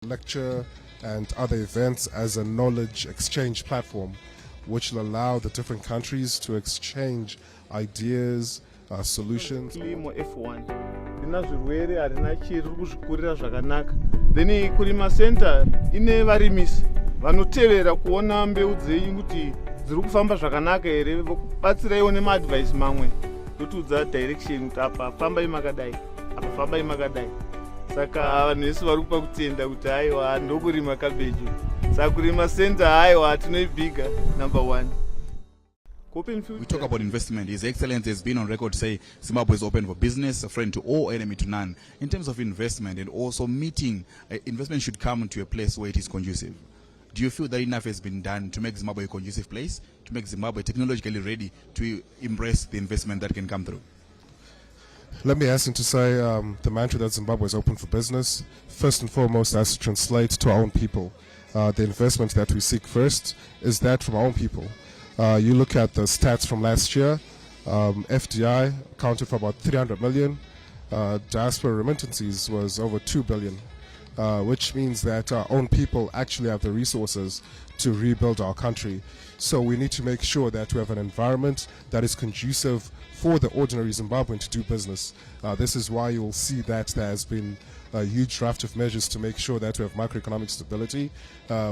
lecture and other events as a knowledge exchange platform, which will allow the different countries to exchange ideas, solutions. F1 rina zvirwere harina chiri kuzvikurira zvakanaka. Then kurima center ine varimisi vanotevera kuona mbeu dzenyu kuti dziri kufamba zvakanaka here, vokubatsiraiwo nemaadvice mamwe ndotiudza direction kuti apa fambai makadai, apa fambai makadai. Saka vanhu vese vari kupa kutenda kuti haiwa ndokurima kabeji. Saka kurima center haiwa tinoibhiga number one. We talk about investment. His Excellency has been on record to say Zimbabwe is open for business, a friend to all, enemy to none. In terms of investment and also meeting, investment should come to a place where it is conducive. Do you feel that enough has been done to make Zimbabwe a conducive place, to make Zimbabwe technologically ready to embrace the investment that can come through? Let me hasten to say the mantra that Zimbabwe is open for business, first and foremost, has to translate to our own people. The investment that we seek first is that from our own people. You look at the stats from last year, FDI accounted for about 300 million, diaspora remittances was over 2 billion, which means that our own people actually have the resources to rebuild our country. So we need to make sure that we have an environment that is conducive for the ordinary Zimbabwean to do business. This is why you will see that there has been a huge raft of measures to make sure that we have macroeconomic stability,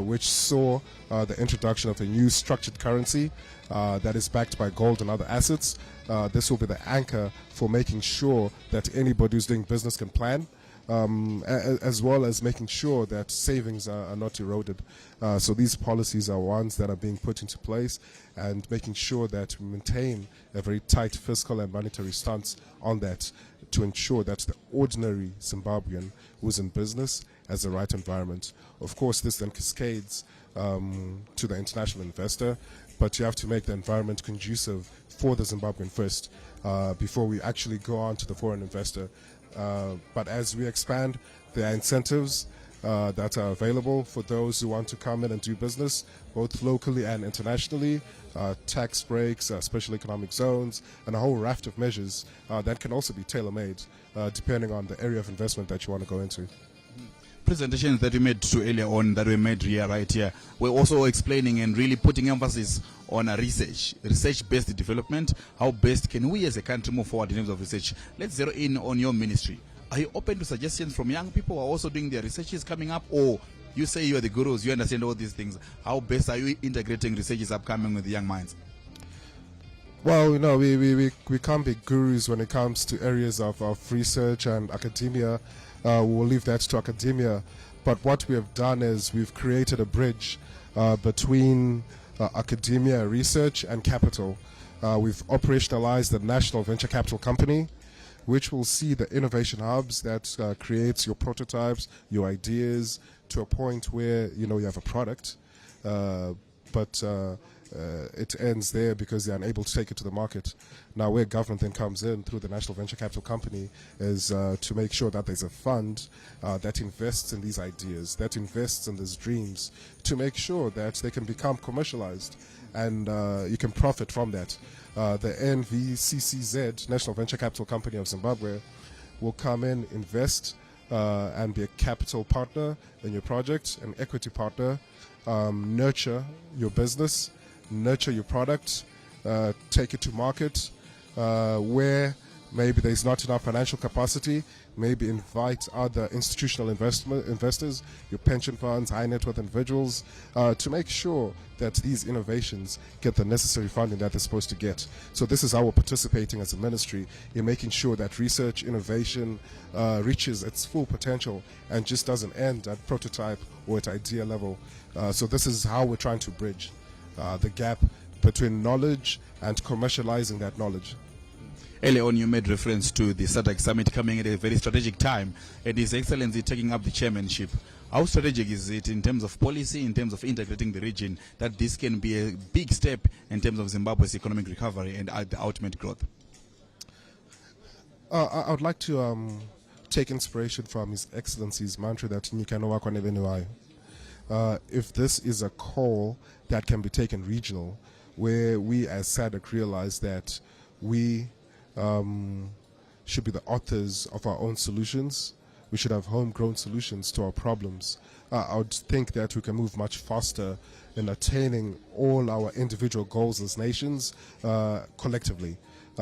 which saw the introduction of a new structured currency that is backed by gold and other assets. This will be the anchor for making sure that anybody who's doing business can plan, as well as making sure that savings are not eroded. So these policies are ones that are being put into place and making sure that we maintain a very tight fiscal and monetary stance on that to ensure that the ordinary Zimbabwean who's in business has the right environment. Of course, this then cascades to the international investor, but you have to make the environment conducive for the Zimbabwean first before we actually go on to the foreign investor. But as we expand, there are incentives that are available for those who want to come in and do business, both locally and internationally, tax breaks, special economic zones, and a whole raft of measures that can also be tailor-made depending on the area of investment that you want to go into. Presentations that we made to earlier on, that we made here, right here, we're also explaining and really putting emphasis on research-based development. How best can we as a country move forward in terms of research? Let's zero in on your ministry. Are you open to suggestions from young people who are also doing their researches coming up, or you say you are the gurus, you understand all these things? How best are you integrating researches upcoming with the young minds? Well, you know, we can't be gurus when it comes to areas of research and academia. We'll leave that to academia. But what we have done is we've created a bridge between academia, research, and capital. We've operationalized the National Venture Capital Company, which will see the innovation hubs that creates your prototypes, your ideas, to a point where, you know, you have a product. But it ends there because they're unable to take it to the market. Now, where government then comes in through the National Venture Capital Company is to make sure that there's a fund that invests in these ideas, that invests in these dreams, to make sure that they can become commercialized and you can profit from that. The NVCCZ, National Venture Capital Company of Zimbabwe, will come in, invest, and be a capital partner in your project, an equity partner, nurture your business, nurture your product, take it to market where maybe there's not enough financial capacity, maybe invite other institutional investors, your pension funds, high net worth individuals, to make sure that these innovations get the necessary funding that they're supposed to get. So this is how we're participating as a ministry in making sure that research, innovation reaches its full potential and just doesn't end at prototype or at idea level. So this is how we're trying to bridge the gap between knowledge and commercializing that knowledge. Earlier on, you made reference to the SADC summit coming at a very strategic time, and His Excellency taking up the chairmanship. How strategic is it in terms of policy, in terms of integrating the region, that this can be a big step in terms of Zimbabwe's economic recovery and the ultimate growth? I would like to take inspiration from His Excellency's mantra that if this is a call that can be taken regional, where we as SADC realize that we should be the authors of our own solutions, We should have homegrown solutions to our problems. I would think that we can move much faster in attaining all our individual goals as nations collectively.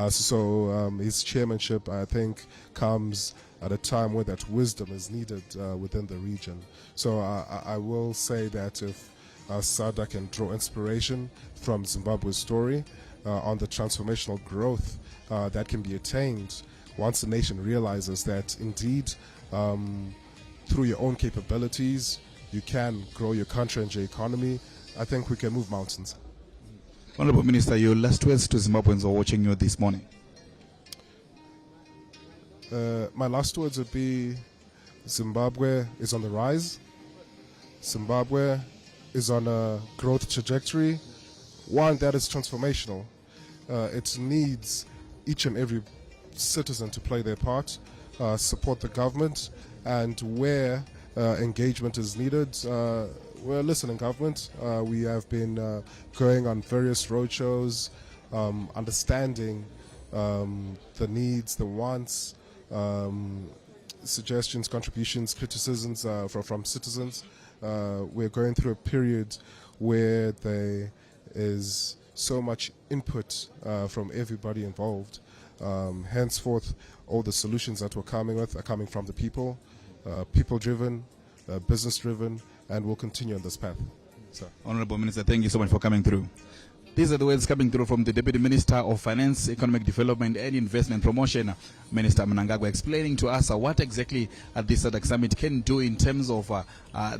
So his chairmanship, I think, comes at a time where that wisdom is needed within the region. So I will say that if SADC can draw inspiration from Zimbabwe's story on the transformational growth that can be attained once the nation realizes that indeed through your own capabilities you can grow your country and your economy, I think we can move mountains. Honorable Minister, your last words to Zimbabweans who are watching you this morning. My last words would be Zimbabwe is on the rise. Zimbabwe is on a growth trajectory, one that is transformational. It needs each and every citizen to play their part, support the government, and where engagement is needed, we're listening, government. We have been going on various roadshows, understanding the needs, the wants, suggestions, contributions, criticisms from citizens. We're going through a period where there is so much input from everybody involved. Henceforth, all the solutions that we're coming with are coming from the people, people-driven, business-driven, and we'll continue on this path. So. Honorable Minister, thank you so much for coming through. These are the words coming through from the Deputy Minister of Finance, Economic Development and Investment Promotion, Minister Mnangagwa, explaining to us what exactly this SADC summit can do in terms of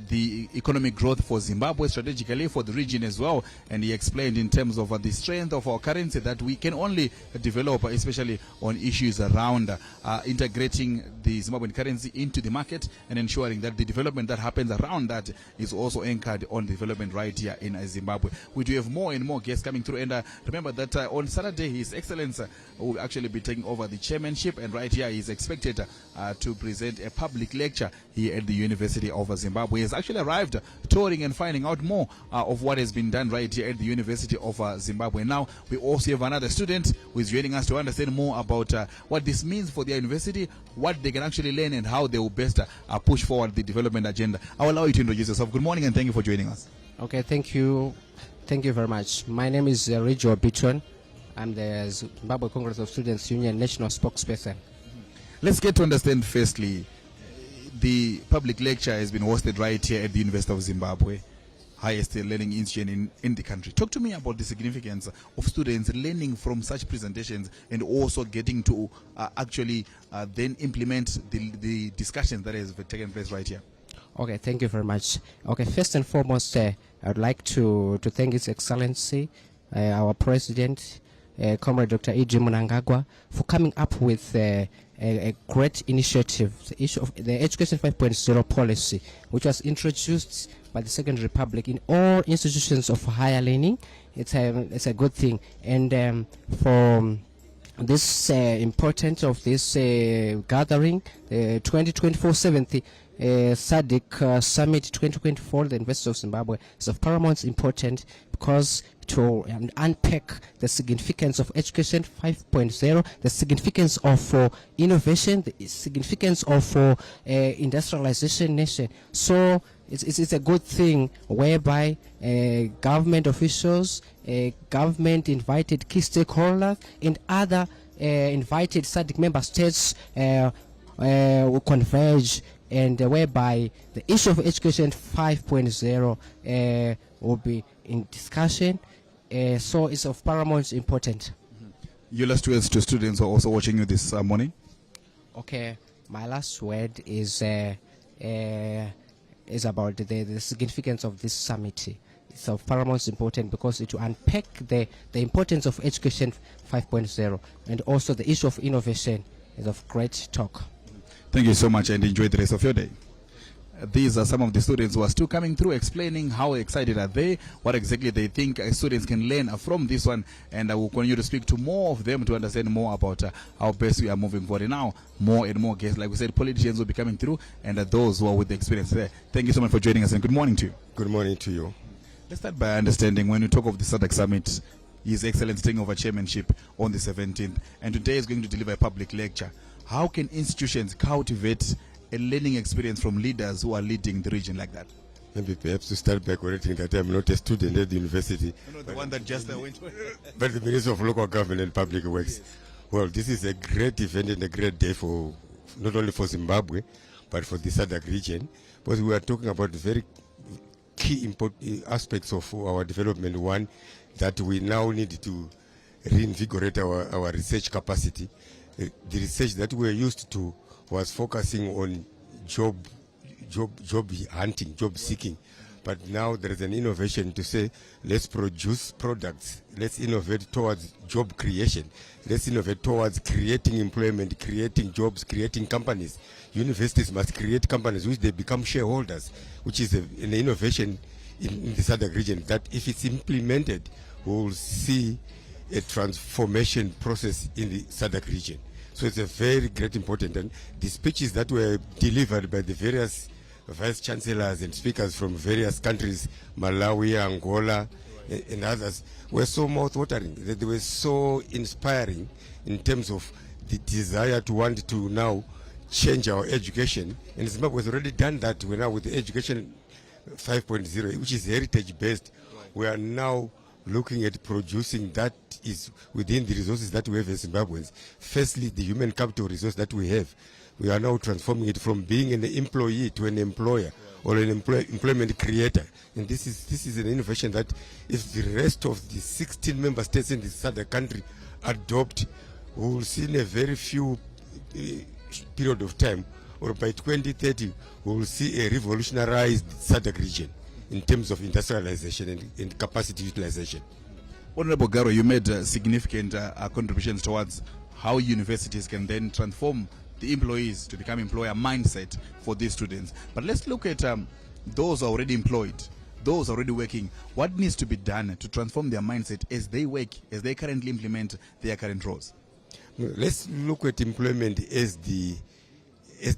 the economic growth for Zimbabwe, strategically for the region as well. And he explained in terms of the strength of our currency that we can only develop, especially on issues around integrating the Zimbabwean currency into the market and ensuring that the development that happens around that is also anchored on development right here in Zimbabwe. We do have more and more guests coming through, and remember that on Saturday His Excellency will actually be taking over the chairmanship, and right here he is expected to present a public lecture here at the University of Zimbabwe. He has actually arrived touring and finding out more of what has been done right here at the University of Zimbabwe. Now we also have another student who is joining us to understand more about what this means for their university, what they can actually learn, and how they will best push forward the development agenda. I will allow you to introduce yourself. Good morning and thank you for joining us. Okay, thank you. Thank you very much. My name is Rijo Bitron. I'm the Zimbabwe Congress of Students Union National Spokesperson. Let's get to understand firstly, the public lecture has been hosted right here at the University of Zimbabwe, highest learning institution in the country. Talk to me about the significance of students learning from such presentations and also getting to actually then implement the discussions that has taken place right here. Okay, thank you very much. Okay, first and foremost, I would like to thank His Excellency, our President, Comrade Dr. E.G. Mnangagwa, for coming up with a great initiative, the issue of the Education 5.0 policy, which was introduced by the Second Republic in all institutions of higher learning. It's a good thing, and for this importance of this gathering, the 2024 7th SADC Summit 2024, the University of Zimbabwe, is of paramount importance because to unpack the significance of Education 5.0, the significance of innovation, the significance of industrialization nation. So it's a good thing whereby government officials, government invited key stakeholders, and other invited SADC member states will converge, and whereby the issue of Education 5.0 will be in discussion. So it's of paramount importance. Your last words to students who are also watching you this morning? Okay, my last word is about the significance of this summit. It's of paramount importance because it will unpack the importance of Education 5.0, and also the issue of innovation is of great talk. Thank you so much and enjoy the rest of your day. These are some of the students who are still coming through, explaining how excited are they, what exactly they think students can learn from this one, and I will continue to speak to more of them to understand more about how best we are moving forward. And now, more and more guests, like we said, politicians will be coming through, and those who are with the experience there. Thank you so much for joining us, and good morning to you. Good morning to you. Let's start by understanding, when we talk of the SADC Summit, His Excellency taking over chairmanship on the 17th, and today is going to deliver a public lecture. How can institutions cultivate a learning experience from leaders who are leading the region like that? Maybe perhaps to start by correcting that I'm not a student at the university, No, the one that just went. but the Minister of Local Government and Public Works. Well, this is a great event and a great day for not only for Zimbabwe, but for the SADC region, because we are talking about very key important aspects of our development. One, that we now need to reinvigorate our research capacity. The research that we were used to was focusing on job hunting, job seeking. But now there is an innovation to say, let's produce products, let's innovate towards job creation, let's innovate towards creating employment, creating jobs, creating companies. Universities must create companies which they become shareholders, which is an innovation in the SADC region that if it's implemented, we will see a transformation process in the SADC region. So it's a very great important, and the speeches that were delivered by the various vice chancellors and speakers from various countries, Malawi, Angola, and others, were so mouth-watering. They were so inspiring in terms of the desire to want to now change our education. And Zimbabwe has already done that. We're now with the education 5.0, which is heritage-based. We are now looking at producing that is within the resources that we have as Zimbabweans. Firstly, the human capital resource that we have. We are now transforming it from being an employee to an employer or an employment creator. And this is an innovation that if the rest of the 16 member states in this other country adopt, we will see in a very few period of time, or by 2030, we will see a revolutionized SADC region in terms of industrialization and capacity utilization. Honorable Garo, you made significant contributions towards how universities can then transform the employees to become employer mindset for these students. But let's look at those already employed, those already working. What needs to be done to transform their mindset as they work, as they currently implement their current roles? Let's look at employment as the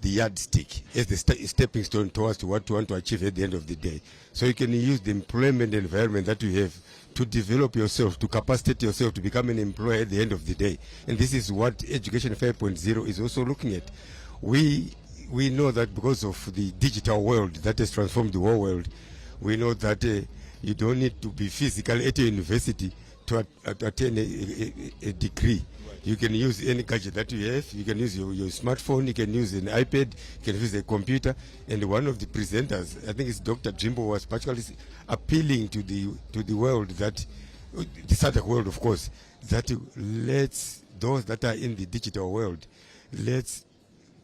yardstick, as the stepping stone towards what you want to achieve at the end of the day. So you can use the employment environment that you have to develop yourself, to capacitate yourself to become an employer at the end of the day. And this is what Education 5.0 is also looking at. We know that because of the digital world that has transformed the whole world, we know that you don't need to be physical at a university to attain a degree. You can use any gadget that you have. You can use your smartphone. You can use an iPad. You can use a computer. And one of the presenters, I think it's Dr. Jimbo, was particularly appealing to the world, that the SADC world, of course, that let's, those that are in the digital world, let's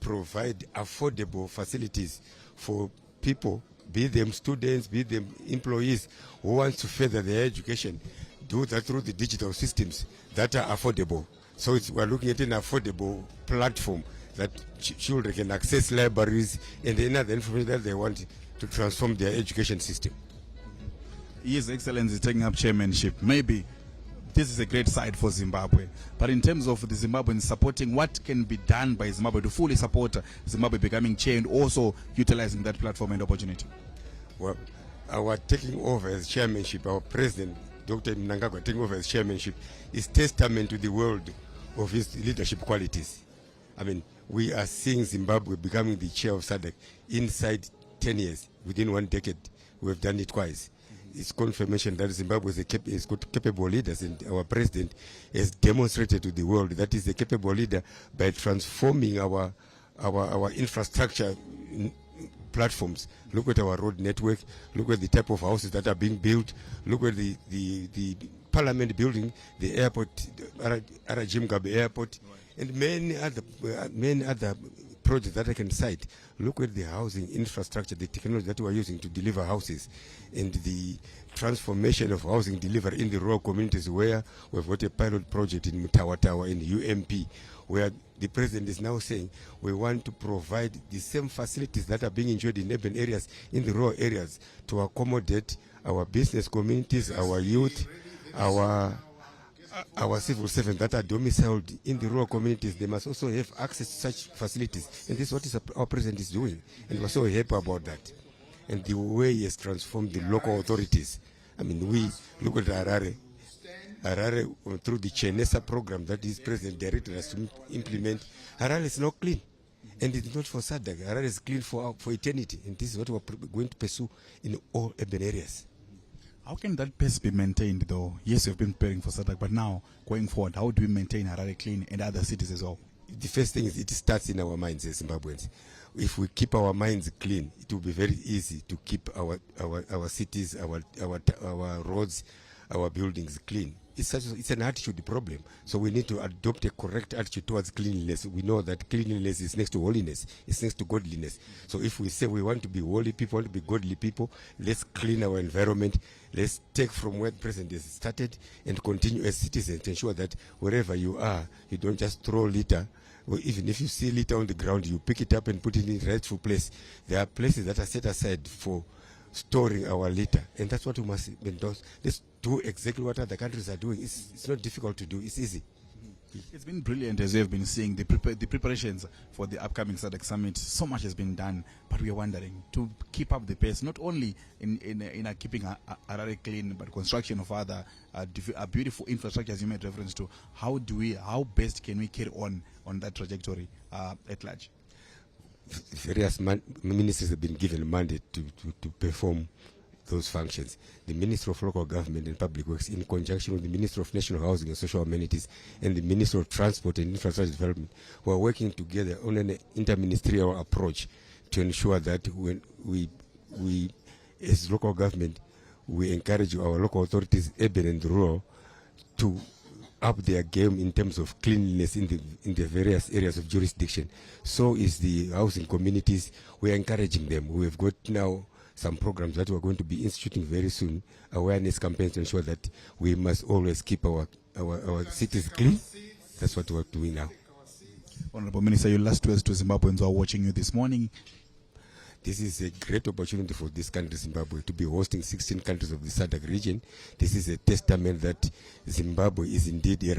provide affordable facilities for people, be them students, be them employees who want to further their education. Do that through the digital systems that are affordable. So we're looking at an affordable platform that children can access libraries and any other information that they want to transform their education system. His Excellency is taking up chairmanship. Maybe this is a great side for Zimbabwe. But in terms of the Zimbabweans supporting, what can be done by Zimbabwe to fully support Zimbabwe becoming chair and also utilizing that platform and opportunity? Well, our taking over as chairmanship, our president, Dr. Mnangagwa, taking over as chairmanship, is testament to the world of his leadership qualities. I mean, we are seeing Zimbabwe becoming the chair of SADC inside 10 years. Within 1 decade, we have done it twice. It's confirmation that Zimbabwe is got capable leaders, and our president has demonstrated to the world that he's a capable leader by transforming our infrastructure platforms. Look at our road network. Look at the type of houses that are being built. Look at the parliament building, the airport, Jim Gabe Airport, and many other projects that I can cite. Look at the housing infrastructure, the technology that we are using to deliver houses, and the transformation of housing delivery in the rural communities, where we've got a pilot project in Mutawatawa in UMP, where the president is now saying we want to provide the same facilities that are being enjoyed in urban areas in the rural areas to accommodate our business communities, our youth, our civil servants that are domiciled in the rural communities. They must also have access to such facilities. And this is what our president is doing. And we're so happy about that. And the way he has transformed the local authorities. I mean, we look at Harare. Harare, through the Chenesa program that his president directed us to implement, Harare is not clean. And it's not for SADC. Harare is clean for eternity. And this is what we're going to pursue in all urban areas. How can that pace be maintained, though? Yes, you've been preparing for SADC, but now, going forward, how do we maintain Harare clean and other cities as well? The first thing is it starts in our minds as Zimbabweans. If we keep our minds clean, it will be very easy to keep our cities, our roads, our buildings clean. It's an attitude problem. So we need to adopt a correct attitude towards cleanliness. We know that cleanliness is next to holiness. It's next to godliness. So if we say we want to be holy people, want to be godly people, let's clean our environment. Let's take from where the president has started and continue as citizens to ensure that wherever you are, you don't just throw litter. Or even if you see litter on the ground, you pick it up and put it in a rightful place. There are places that are set aside for storing our litter, and that's what we must endorse. Let's do exactly what other countries are doing. It's not difficult to do. It's easy. It's been brilliant, as we have been seeing the preparations for the upcoming SADC summit. So much has been done, but we are wondering to keep up the pace, not only in keeping Harare clean, but construction of other beautiful infrastructure, as you made reference to. How best can we carry on that trajectory at large? Various ministries have been given a mandate to perform those functions. The Minister of Local Government and Public Works, in conjunction with the Minister of National Housing and Social Amenities and the Minister of Transport and Infrastructure Development, who are working together on an interministerial approach to ensure that when we as local government, we encourage our local authorities, urban and rural, to up their game in terms of cleanliness in the various areas of jurisdiction. So is the housing communities. We are encouraging them. We have got now some programs that we are going to be instituting very soon, awareness campaigns to ensure that we must always keep our cities clean. That's what we are doing now. Honorable Minister, your last words to Zimbabweans who are watching you this morning. This is a great opportunity for this country, Zimbabwe, to be hosting 16 countries of the SADC region. This is a testament that Zimbabwe is indeed a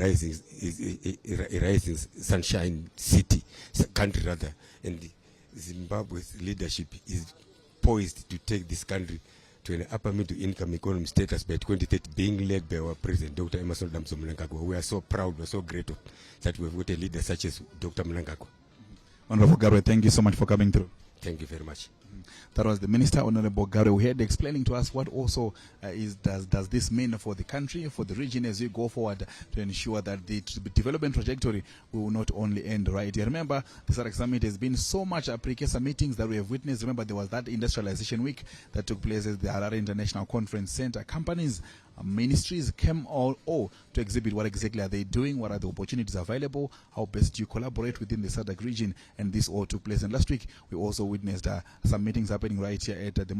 rising sunshine city, country rather, and Zimbabwe's leadership is poised to take this country to an upper middle income economy status by 2030, being led by our president, Dr. Emerson Mnangagwa. We are so proud, we're so grateful that we've got a leader such as Dr. Mnangagwa. Honorable Gabriel, thank you so much for coming through. Thank you very much. That was the Minister, Honorable Gabriel, who had explaining to us what also does this mean for the country, for the region, as we go forward to ensure that the development trajectory will not only end right here. Remember, the SADC summit has been so much precursor meetings that we have witnessed. Remember, there was that industrialization week that took place at the Harare International Conference Center. Companies, ministries came all to exhibit what exactly are they doing, what are the opportunities available, how best you collaborate within the SADC region, and this all took place. And last week we also witnessed some meetings happening right here at the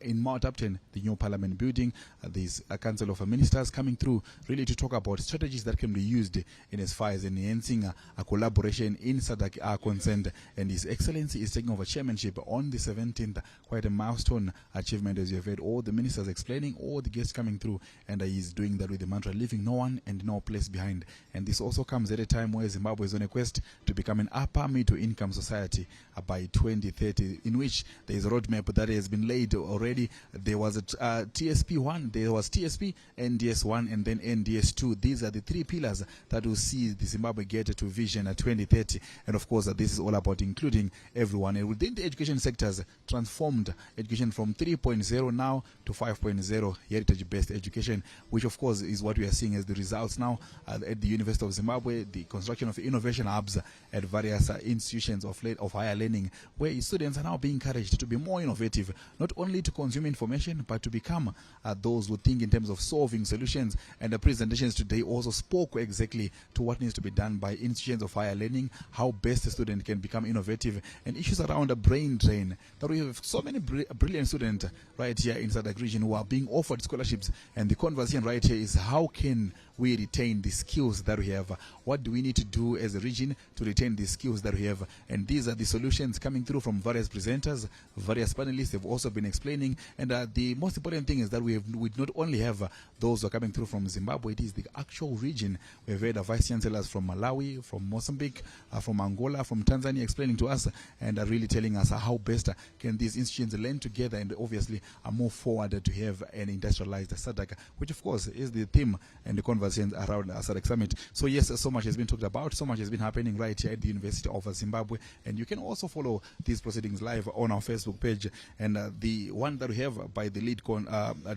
in Mount Upton, the new Parliament building. There's a Council of Ministers coming through really to talk about strategies that can be used in as far as enhancing a collaboration in SADC are concerned. And His Excellency is taking over chairmanship on the 17th, quite a milestone achievement, as you have heard all the ministers explaining, all the guests coming through, and he's doing that with the mantra, leaving no one and no place behind. And this also comes at a time where Zimbabwe is on a quest to become an upper middle income society by 2030, in which there is a roadmap that has been laid already. There was a TSP1, there was TSP, NDS1, and then NDS2. These are the three pillars that will see the Zimbabwe get to vision 2030. And of course, this is all about including everyone. And within the education sectors, transformed education from 3.0 now to 5.0, heritage-based education, which of course is what we are seeing as the results now at the University of Zimbabwe, the construction of innovation hubs at various institutions of higher learning, where students are now being encouraged to be more innovative, not only to consume information, but to become those who think in terms of solving solutions. And the presentations today also spoke exactly to what needs to be done by institutions of higher learning, how best a student can become innovative, and issues around a brain drain. That we have so many brilliant students right here in SADC region who are being offered scholarships, and the conversation right here is how can we retain the skills that we have? What do we need to do as a region to retain the skills that we have? And these are the solutions coming through from various presenters, various panelists have also been explaining. And the most important thing is that we not only have those who are coming through from Zimbabwe, it is the actual region. We've heard vice chancellors from Malawi, from Mozambique, from Angola, from Tanzania explaining to us and really telling us how best can these institutions learn together and obviously move forward to have an industrialized SADC, which of course is the theme and the conversation conversations around SADC Summit. So yes, so much has been talked about, so much has been happening right here at the University of Zimbabwe, and you can also follow these proceedings live on our Facebook page. And the one that we have by the lead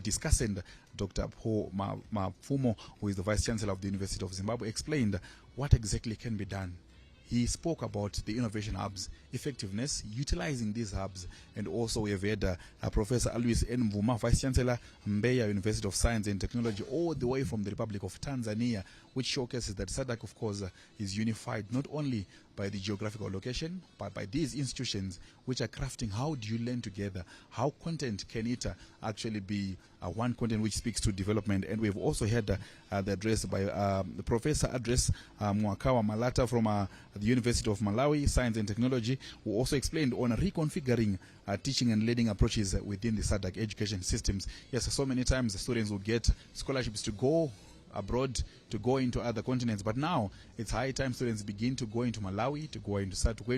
discussant, Dr. Paul Mafumo, who is the Vice Chancellor of the University of Zimbabwe, explained what exactly can be done. He spoke about the innovation hubs, effectiveness, utilizing these hubs, and also we have had Professor Alois Nvuma, Vice Chancellor, Mbeya University of Science and Technology, all the way from the Republic of Tanzania, which showcases that SADC, of course, is unified not only by the geographical location, but by these institutions which are crafting how do you learn together, how content can it actually be one content which speaks to development. And we've also had the address by Professor Mwakawa Malata from the University of Malawi, Science and Technology, who also explained on reconfiguring teaching and learning approaches within the SADC education systems. Yes, so many times the students will get scholarships to go abroad, to go into other continents, but now it's high time students begin to go into Malawi, to go into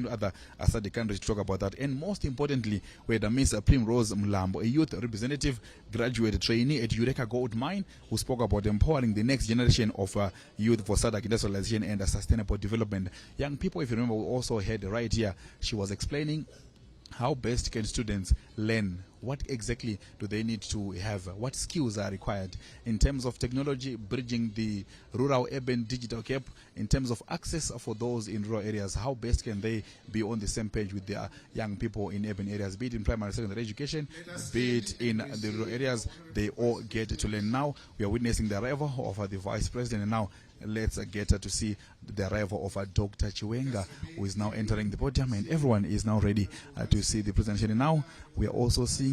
other SADC countries to talk about that. And most importantly, we had Miss Primrose Mlambo, a youth representative, graduate trainee at Eureka Gold Mine, who spoke about empowering the next generation of youth for SADC industrialization and sustainable development. Young people, if you remember, we also had right here, she was explaining how best can students learn? What exactly do they need to have? What skills are required in terms of technology, bridging the rural-urban digital gap, in terms of access for those in rural areas? How best can they be on the same page with their young people in urban areas, be it in primary and secondary education, be it in the rural areas? They all get to learn. Now we are witnessing the arrival of the Vice President, and now let's get to see the arrival of Dr. Chiwenga, who is now entering the podium, and everyone is now ready to see the presentation. And now we are also seeing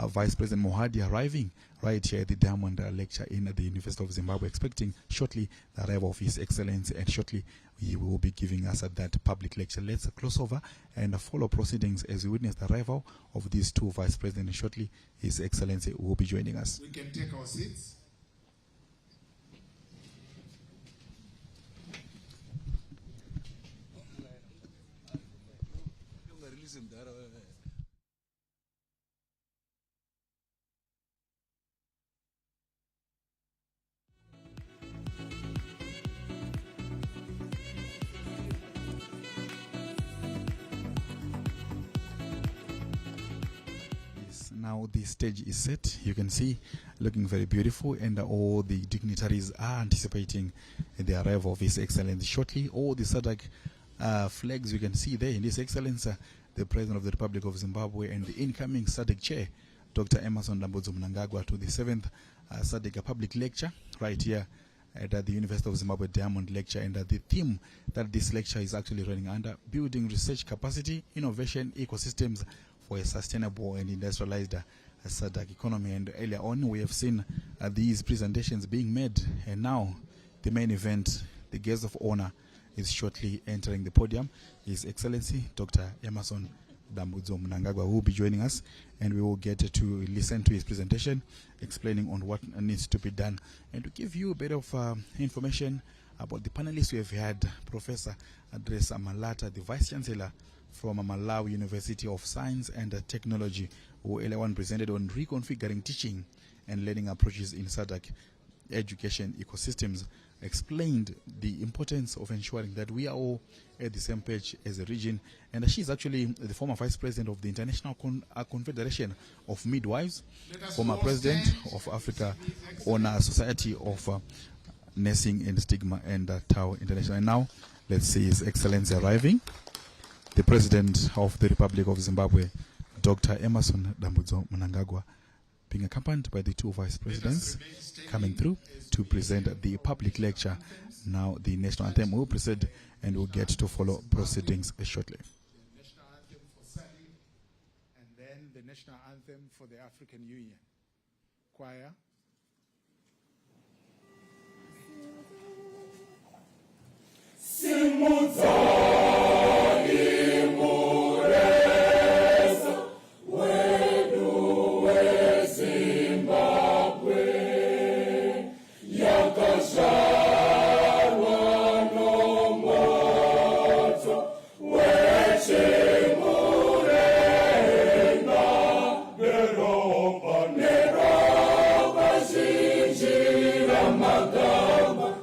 Vice President Mohadi arriving right here at the Diamond Lecture in the University of Zimbabwe, expecting shortly the arrival of His Excellency, and shortly he will be giving us that public lecture. Let's close over and follow proceedings as we witness the arrival of these two Vice Presidents, and shortly His Excellency will be joining us. We can take our seats. Now the stage is set. You can see, looking very beautiful, and all the dignitaries are anticipating the arrival of His Excellency shortly. All the SADC flags you can see there in His Excellency, the President of the Republic of Zimbabwe, and the incoming SADC Chair, Dr. Emerson Dambudzo Mnangagwa, to the 7th SADC Public Lecture right here at the University of Zimbabwe Diamond Lecture. And the theme that this lecture is actually running under: building research capacity, innovation, ecosystems for a sustainable and industrialized SADC economy. And earlier on, we have seen these presentations being made, and now the main event, the guest of honor, is shortly entering the podium. His Excellency Dr. Emerson Dambudzo Mnangagwa will be joining us, and we will get to listen to his presentation, explaining on what needs to be done. And to give you a bit of information about the panelists we have had: Professor Andres Malata, the Vice Chancellor from Malawi University of Science and Technology, who earlier on presented on reconfiguring teaching and learning approaches in SADC education ecosystems, explained the importance of ensuring that we are all at the same page as a region. And she's actually the former Vice President of the International Confederation of Midwives, former President of Africa Honor Society of Nursing and Stigma and Tau International. And now let's see His Excellency arriving, the President of the Republic of Zimbabwe, Dr. Emerson Dambudzo Mnangagwa, being accompanied by the two Vice Presidents coming through to present the public lecture. Now the national anthem will proceed, and we'll get to follow proceedings shortly. The national anthem for SADC, and then the national anthem for the African Union. Choir. Neroba, Zinjira, Magamba,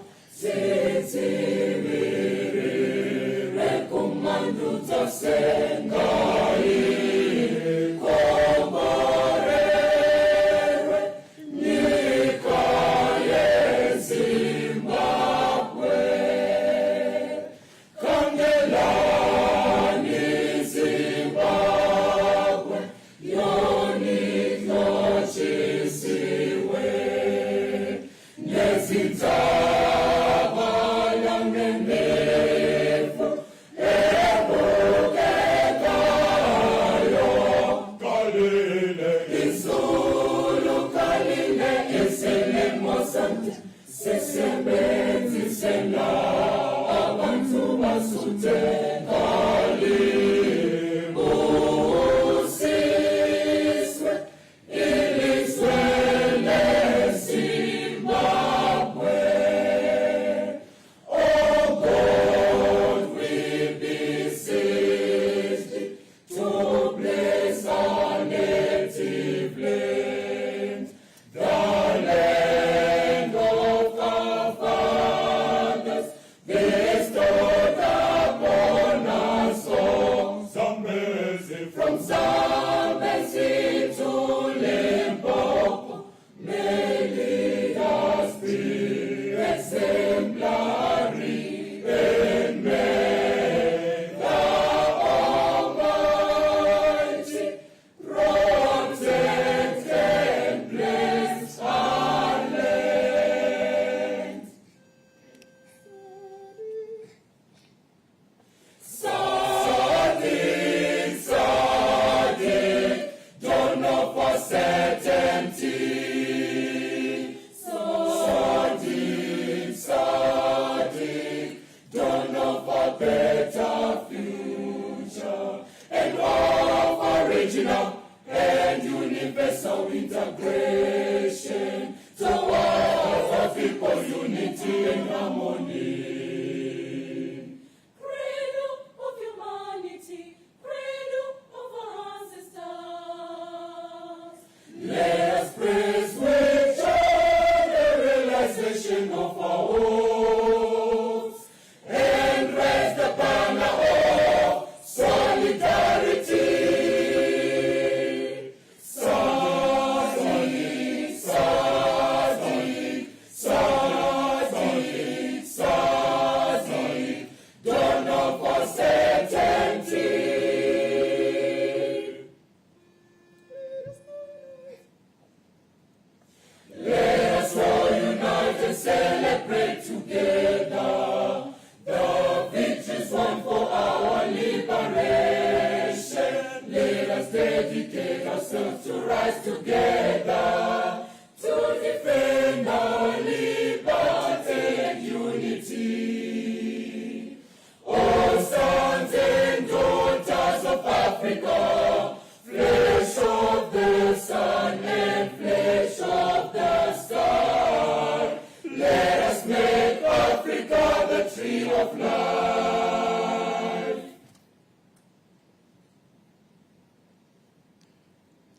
integration, towards of equal unity and harmony. Cradle of humanity, cradle of our ancestors. Let us praise with joy the realization of our hopes and raise the banner of solidarity. SADC, SADC, SADC, SADC, dawn of our certainty. Let us all unite and celebrate together the victories won for our liberation. Let us dedicate ourselves to rise together to defend our liberty and unity. All sons and daughters of Africa, flesh of the sun and flesh of the star, let us make Africa the tree of life.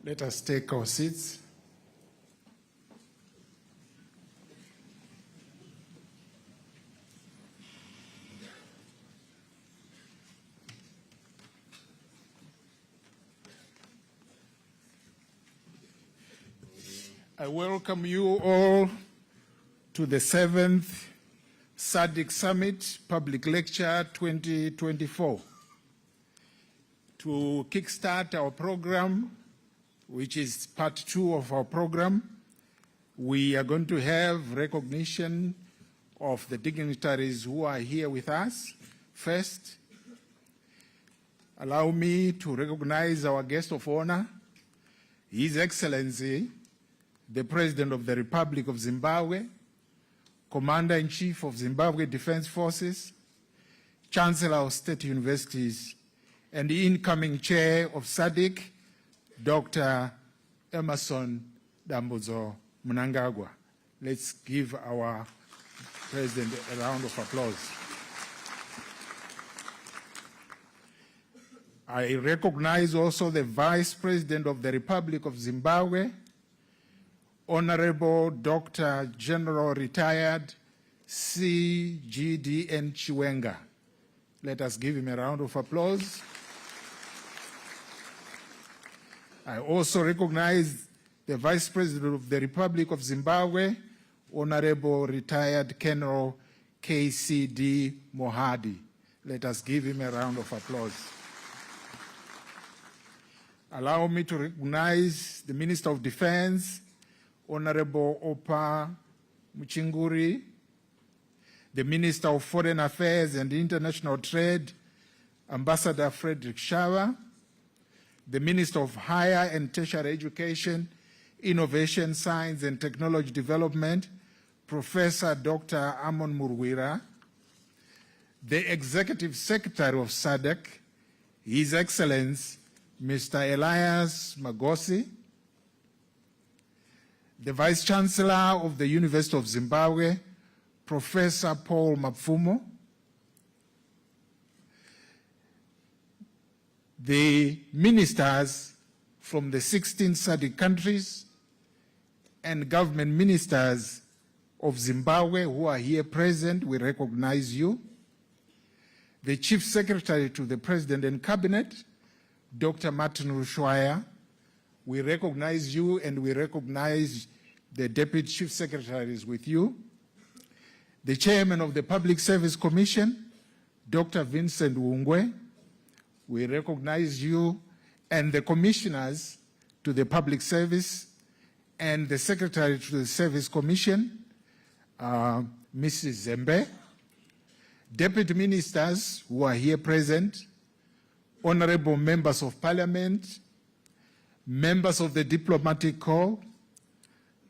Let us take our seats. I welcome you all to the 7th SADC Summit Public Lecture 2024. To kickstart our program, which is part 2 of our program, we are going to have recognition of the dignitaries who are here with us. First, allow me to recognize our guest of honor, His Excellency, the President of the Republic of Zimbabwe, Commander-in-Chief of Zimbabwe Defense Forces, Chancellor of State Universities, and the incoming Chair of SADC, Dr. Emerson Dambudzo Mnangagwa. Let's give our President a round of applause. I recognize also the Vice President of the Republic of Zimbabwe, Honorable Dr. General Retired C.G.D.N. Chiwenga. Let us give him a round of applause. I also recognize the Vice President of the Republic of Zimbabwe, Honorable Retired Colonel K.C.D. Mohadi. Let us give him a round of applause. Allow me to recognize the Minister of Defense, Honorable Opa Muchinguri, the Minister of Foreign Affairs and International Trade, Ambassador Frederick Shawa, the Minister of Higher and Tertiary Education, Innovation, Science and Technology Development, Professor Dr. Amon Murwira, the Executive Secretary of SADC, His Excellency Mr. Elias Magosi, the Vice Chancellor of the University of Zimbabwe, Professor Paul Mapfumo, the ministers from the 16 SADC countries and government ministers of Zimbabwe who are here present, we recognize you. The Chief Secretary to the President and Cabinet, Dr. Martin Rushwaya, we recognize you and we recognize the Deputy Chief Secretaries with you. The Chairman of the Public Service Commission, Dr. Vincent Wungwe, we recognize you, and the commissioners to the Public Service and the Secretary to the Service Commission, Mrs. Zembe, Deputy Ministers who are here present, Honorable Members of Parliament, members of the Diplomatic Corps,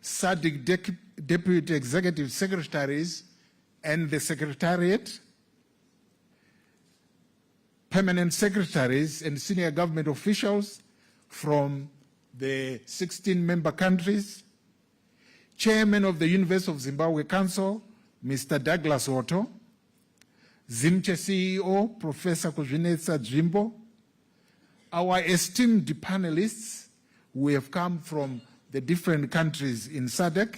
SADC Deputy Executive Secretaries and the Secretariat, permanent secretaries and senior government officials from the 16 member countries, Chairman of the University of Zimbabwe Council, Mr. Douglas Otto, Zimche CEO, Professor Kuzvinetsa Dzvimbo, our esteemed panelists who have come from the different countries in SADC,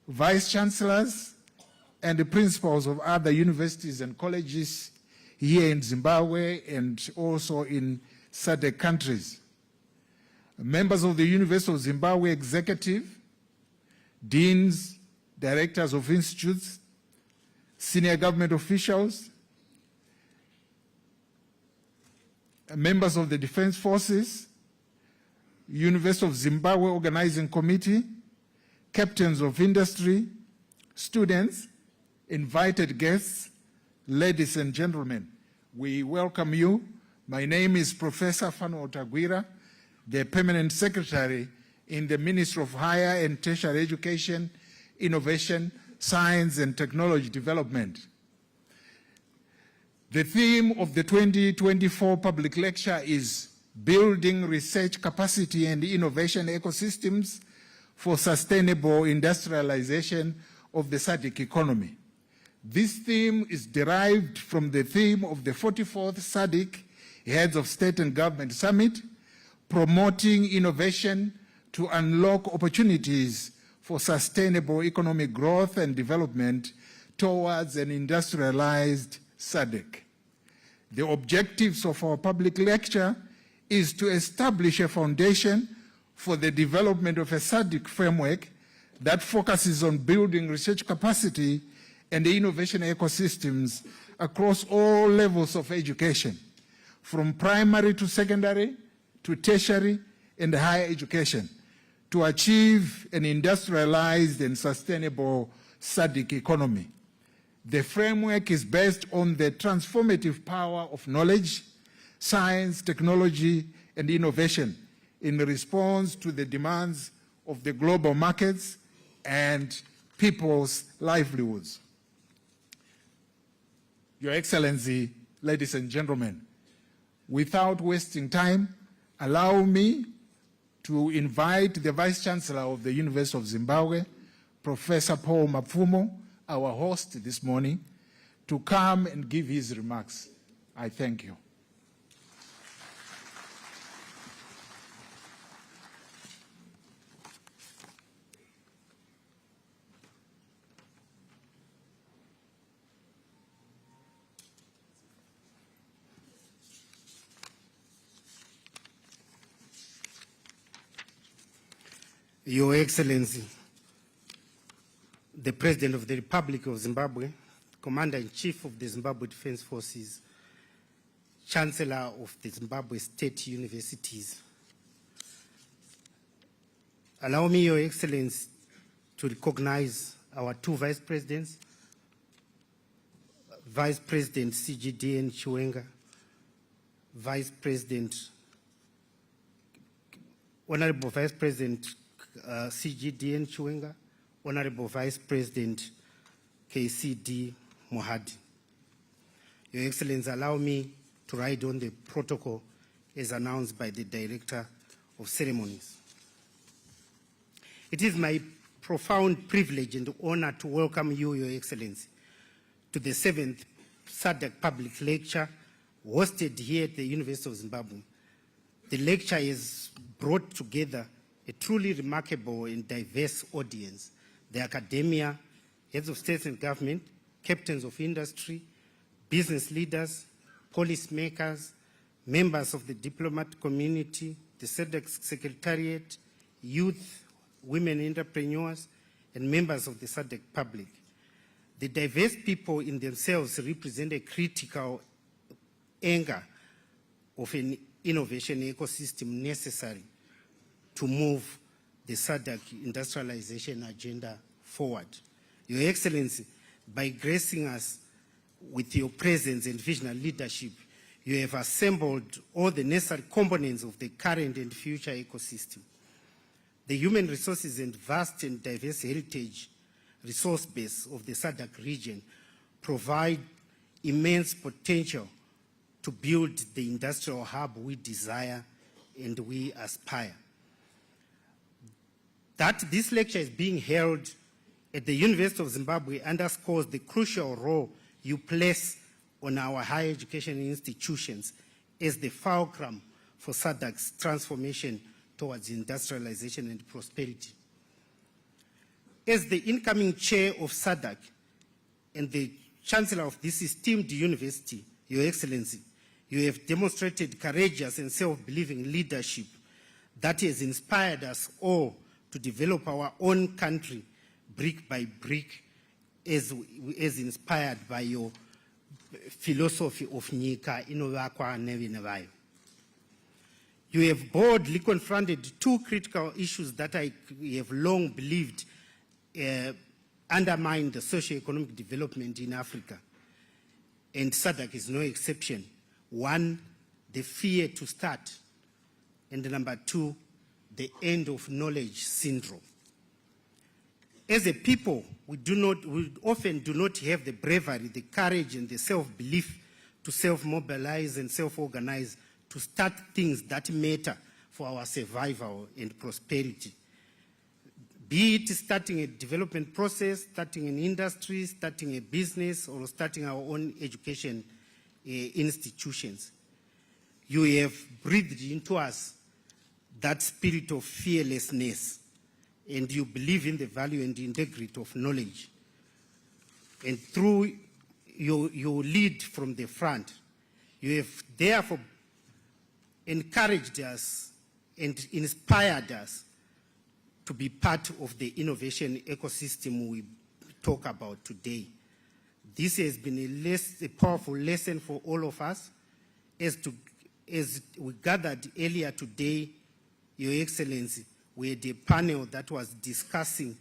vice chancellors and the principals of other universities and colleges here in Zimbabwe and also in SADC countries, members of the University of Zimbabwe executive, deans, directors of institutes, senior government officials, members of the Defense Forces, University of Zimbabwe Organizing Committee, captains of industry, students, invited guests, ladies and gentlemen, we welcome you. My name is Professor Fano Otagwira, the Permanent Secretary in the Ministry of Higher and Tertiary Education, Innovation, Science and Technology Development. The theme of the 2024 public lecture is Building Research Capacity and Innovation Ecosystems for Sustainable Industrialization of the SADC Economy. This theme is derived from the theme of the 44th SADC Heads of State and Government Summit, promoting innovation to unlock opportunities for sustainable economic growth and development towards an industrialized SADC. The objectives of our public lecture is to establish a foundation for the development of a SADC framework that focuses on building research capacity and innovation ecosystems across all levels of education, from primary to secondary to tertiary and higher education, to achieve an industrialized and sustainable SADC economy. The framework is based on the transformative power of knowledge, science, technology, and innovation in response to the demands of the global markets and people's livelihoods. Your Excellency, ladies and gentlemen, without wasting time, allow me to invite the Vice Chancellor of the University of Zimbabwe, Professor Paul Mapfumo, our host this morning, to come and give his remarks. I thank you. Your Excellency, the President of the Republic of Zimbabwe, Commander-in-Chief of the Zimbabwe Defense Forces, Chancellor of the Zimbabwe State Universities. Allow me, Your Excellency, to recognize our two Vice Presidents, Vice President CGDN Chiwenga, Vice President, Honorable Vice President CGDN Chiwenga, Honorable Vice President KCD Mohadi. Your Excellency, allow me to ride on the protocol as announced by the Director of Ceremonies. It is my profound privilege and honor to welcome you, Your Excellency, to the 7th SADC Public Lecture hosted here at the University of Zimbabwe. The lecture has brought together a truly remarkable and diverse audience: the academia, heads of states and government, captains of industry, business leaders, policymakers, members of the diplomat community, the SADC Secretariat, youth, women entrepreneurs, and members of the SADC public. The diverse people in themselves represent a critical anchor of an innovation ecosystem necessary to move the SADC industrialization agenda forward. Your Excellency, by gracing us with your presence and visionary leadership, you have assembled all the necessary components of the current and future ecosystem. The human resources and vast and diverse heritage resource base of the SADC region provide immense potential to build the industrial hub we desire and we aspire. That this lecture is being held at the University of Zimbabwe underscores the crucial role you place on our higher education institutions as the fulcrum for SADC's transformation towards industrialization and prosperity. As the incoming chair of SADC and the chancellor of this esteemed university, Your Excellency, you have demonstrated courageous and self-believing leadership that has inspired us all to develop our own country brick by brick, as inspired by your philosophy of Nika inovakwa nevinavayo. You have boldly confronted two critical issues that I have long believed undermine the socio-economic development in Africa, and SADC is no exception. One, the fear to start, and number two, the end of knowledge syndrome. As a people, we often do not have the bravery, the courage, and the self-belief to self-mobilize and self-organize to start things that matter for our survival and prosperity. Be it starting a development process, starting an industry, starting a business, or starting our own education institutions. You have breathed into us that spirit of fearlessness, and you believe in the value and the integrity of knowledge. And through your lead from the front, you have therefore encouraged us and inspired us to be part of the innovation ecosystem we talk about today. This has been a powerful lesson for all of us. As we gathered earlier today, Your Excellency, we had a panel that was discussing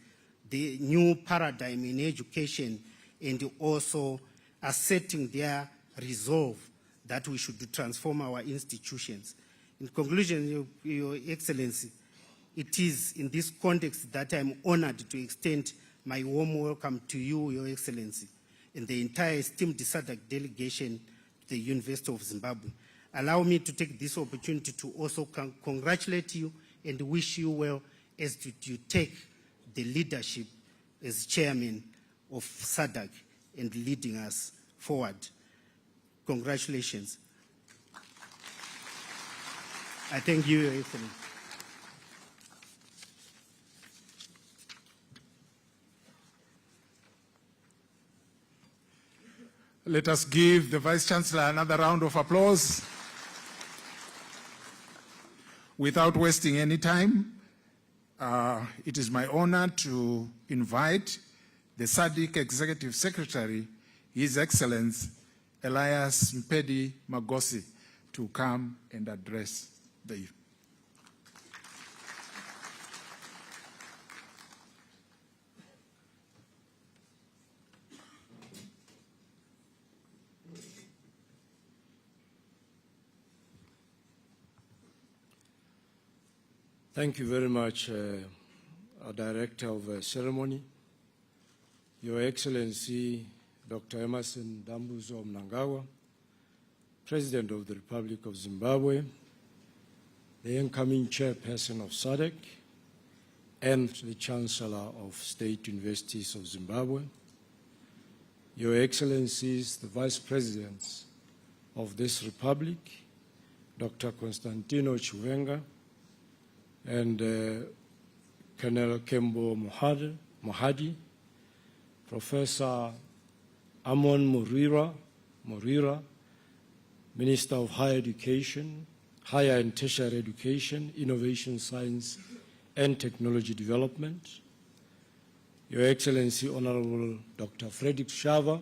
the new paradigm in education and also asserting their resolve that we should transform our institutions. In conclusion, Your Excellency, it is in this context that I'm honored to extend my warm welcome to you, Your Excellency, and the entire esteemed SADC delegation to the University of Zimbabwe. Allow me to take this opportunity to also congratulate you and wish you well as you take the leadership as chairman of SADC and leading us forward. Congratulations. I thank you, Your Excellency. Let us give the Vice Chancellor another round of applause. Without wasting any time, it is my honor to invite the SADC Executive Secretary, His Excellency Elias Mpedi Magosi, to come and address the youth. Thank you very much, our Director of Ceremony, Your Excellency, Dr. Emerson Dambuzo Mnangagwa, President of the Republic of Zimbabwe, the incoming Chairperson of SADC, and the Chancellor of State Universities of Zimbabwe, Your Excellencies, the Vice Presidents of this Republic, Dr. Constantino Chiwenga, and Colonel Kembo Mohadi, Professor Amon Morira, Minister of Higher Education, Higher and Tertiary Education, Innovation, Science and Technology Development, Your Excellency Honorable Dr. Frederick Shava,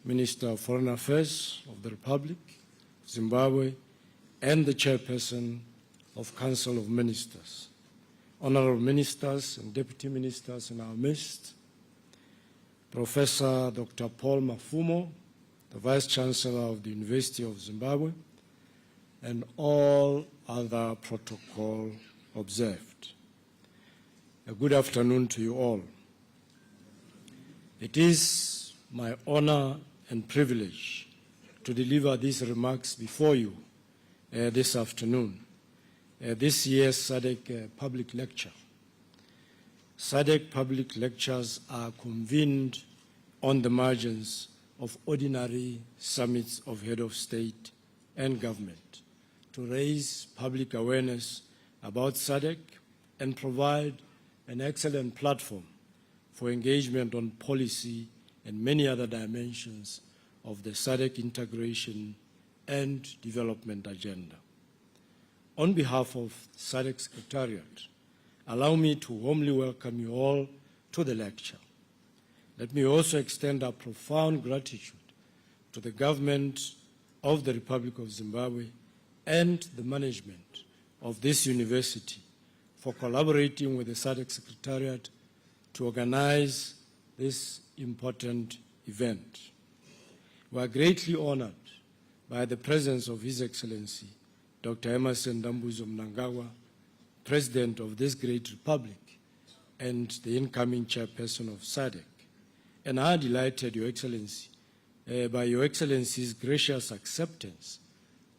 Minister of Foreign Affairs of the Republic of Zimbabwe, and the Chairperson of Council of Ministers, Honorable Ministers and Deputy Ministers in our midst, Professor Dr. Paul Mafumo, the Vice Chancellor of the University of Zimbabwe, and all other protocol observed. A good afternoon to you all. It is my honor and privilege to deliver these remarks before you this afternoon. This year's SADC public lecture. SADC public lectures are convened on the margins of ordinary summits of head of state and government to raise public awareness about SADC and provide an excellent platform for engagement on policy and many other dimensions of the SADC integration and development agenda. On behalf of SADC Secretariat, allow me to warmly welcome you all to the lecture. Let me also extend our profound gratitude to the government of the Republic of Zimbabwe and the management of this university for collaborating with the SADC Secretariat to organize this important event. We are greatly honored by the presence of His Excellency, Dr. Emerson Dambuzo Mnangagwa, President of this great republic and the incoming chairperson of SADC. And I am delighted, Your Excellency, by Your Excellency's gracious acceptance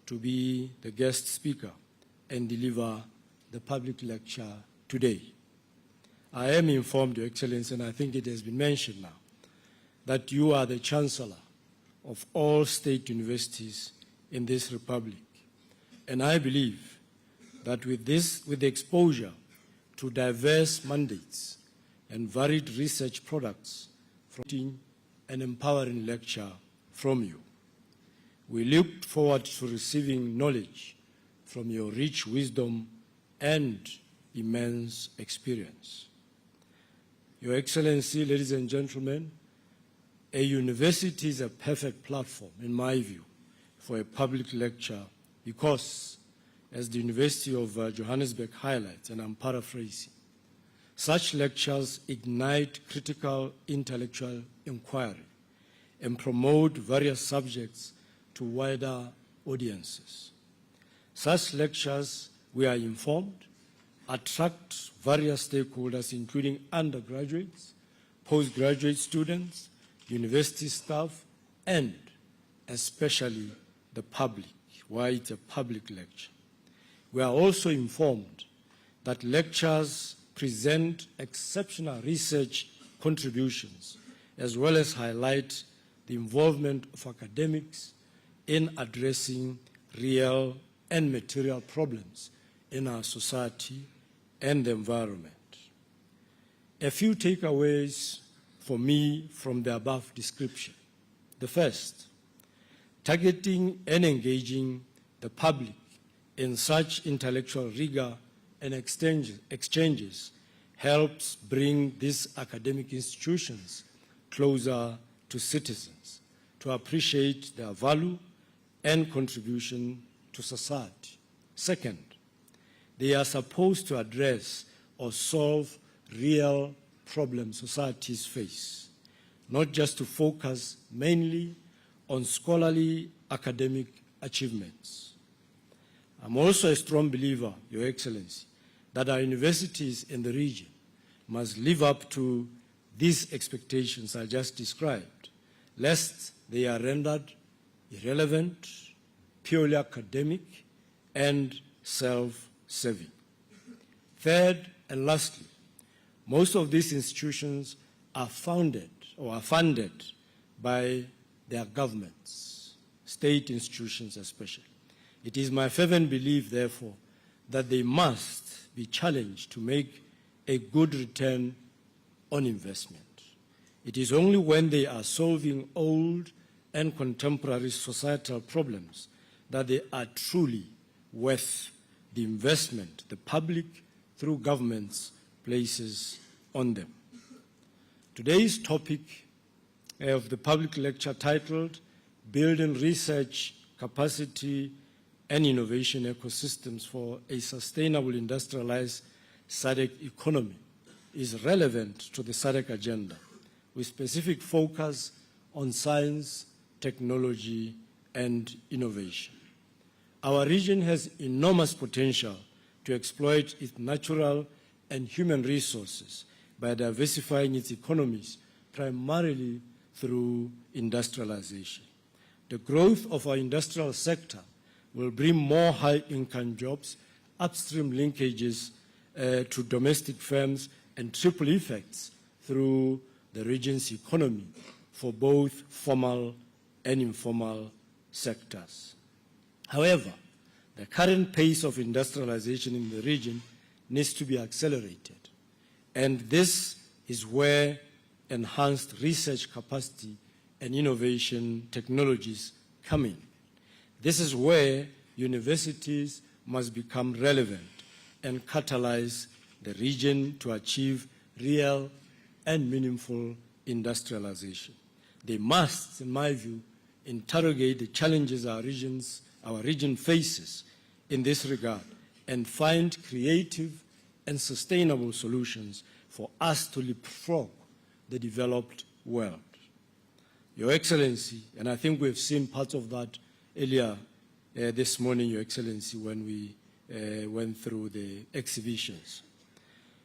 to be the guest speaker and deliver the public lecture today. I am informed, Your Excellency, and I think it has been mentioned now, that you are the Chancellor of all state universities in this republic. And I believe that with the exposure to diverse mandates and varied research products from an empowering lecture from you, we look forward to receiving knowledge from your rich wisdom and immense experience. Your Excellency, ladies and gentlemen, a university is a perfect platform, in my view, for a public lecture because, as the University of Johannesburg highlights, and I'm paraphrasing, such lectures ignite critical intellectual inquiry and promote various subjects to wider audiences. Such lectures, we are informed, attract various stakeholders, including undergraduates, postgraduate students, university staff, and especially the public, why it's a public lecture. We are also informed that lectures present exceptional research contributions, as well as highlight the involvement of academics in addressing real and material problems in our society and the environment. A few takeaways for me from the above description. The first, targeting and engaging the public in such intellectual rigor and exchanges helps bring these academic institutions closer to citizens to appreciate their value and contribution to society. Second, they are supposed to address or solve real problems societies face, not just to focus mainly on scholarly academic achievements. I'm also a strong believer, Your Excellency, that our universities in the region must live up to these expectations I just described, lest they are rendered irrelevant, purely academic, and self-serving. Third and lastly, most of these institutions are founded or are funded by their governments, state institutions especially. It is my fervent belief, therefore, that they must be challenged to make a good return on investment. It is only when they are solving old and contemporary societal problems that they are truly worth the investment the public, through governments, places on them. Today's topic of the public lecture, titled Building Research Capacity and Innovation Ecosystems for a Sustainable Industrialized SADC Economy, is relevant to the SADC agenda, with specific focus on science, technology, and innovation. Our region has enormous potential to exploit its natural and human resources by diversifying its economies, primarily through industrialization. The growth of our industrial sector will bring more high-income jobs, upstream linkages to domestic firms, and triple effects through the region's economy for both formal and informal sectors. However, the current pace of industrialization in the region needs to be accelerated, and this is where enhanced research capacity and innovation technologies come in. This is where universities must become relevant and catalyze the region to achieve real and meaningful industrialization. They must, in my view, interrogate the challenges our region faces in this regard and find creative and sustainable solutions for us to leapfrog the developed world. Your Excellency, and I think we've seen parts of that earlier this morning, Your Excellency, when we went through the exhibitions.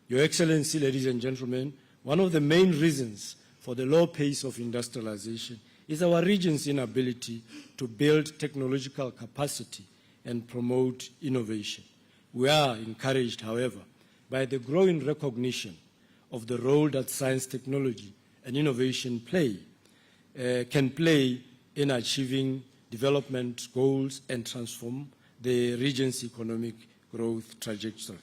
Your Excellency, ladies and gentlemen, one of the main reasons for the low pace of industrialization is our region's inability to build technological capacity and promote innovation. We are encouraged, however, by the growing recognition of the role that science, technology, and innovation can play in achieving development goals and transform the region's economic growth trajectory.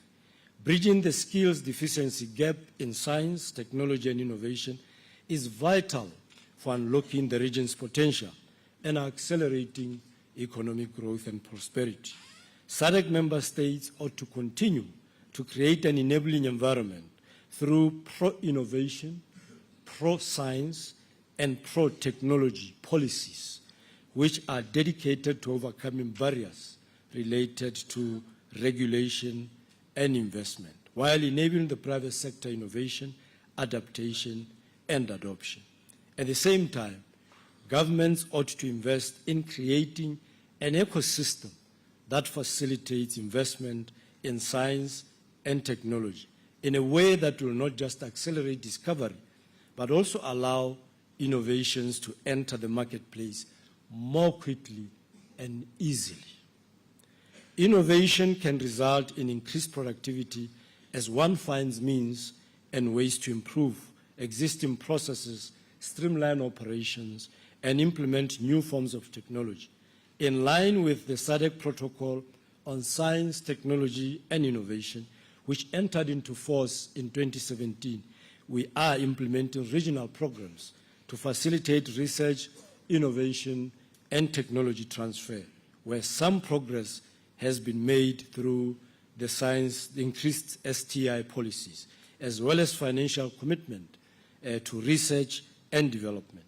Bridging the skills deficiency gap in science, technology, and innovation is vital for unlocking the region's potential and accelerating economic growth and prosperity. SADC member states ought to continue to create an enabling environment through pro-innovation, pro-science, and pro-technology policies, which are dedicated to overcoming barriers related to regulation and investment, while enabling the private sector innovation, adaptation, and adoption. At the same time, governments ought to invest in creating an ecosystem that facilitates investment in science and technology in a way that will not just accelerate discovery, but also allow innovations to enter the marketplace more quickly and easily. Innovation can result in increased productivity as one finds means and ways to improve existing processes, streamline operations, and implement new forms of technology. In line with the SADC Protocol on Science, Technology, and Innovation, which entered into force in 2017, we are implementing regional programs to facilitate research, innovation, and technology transfer, where some progress has been made through the increased STI policies, as well as financial commitment to research and development.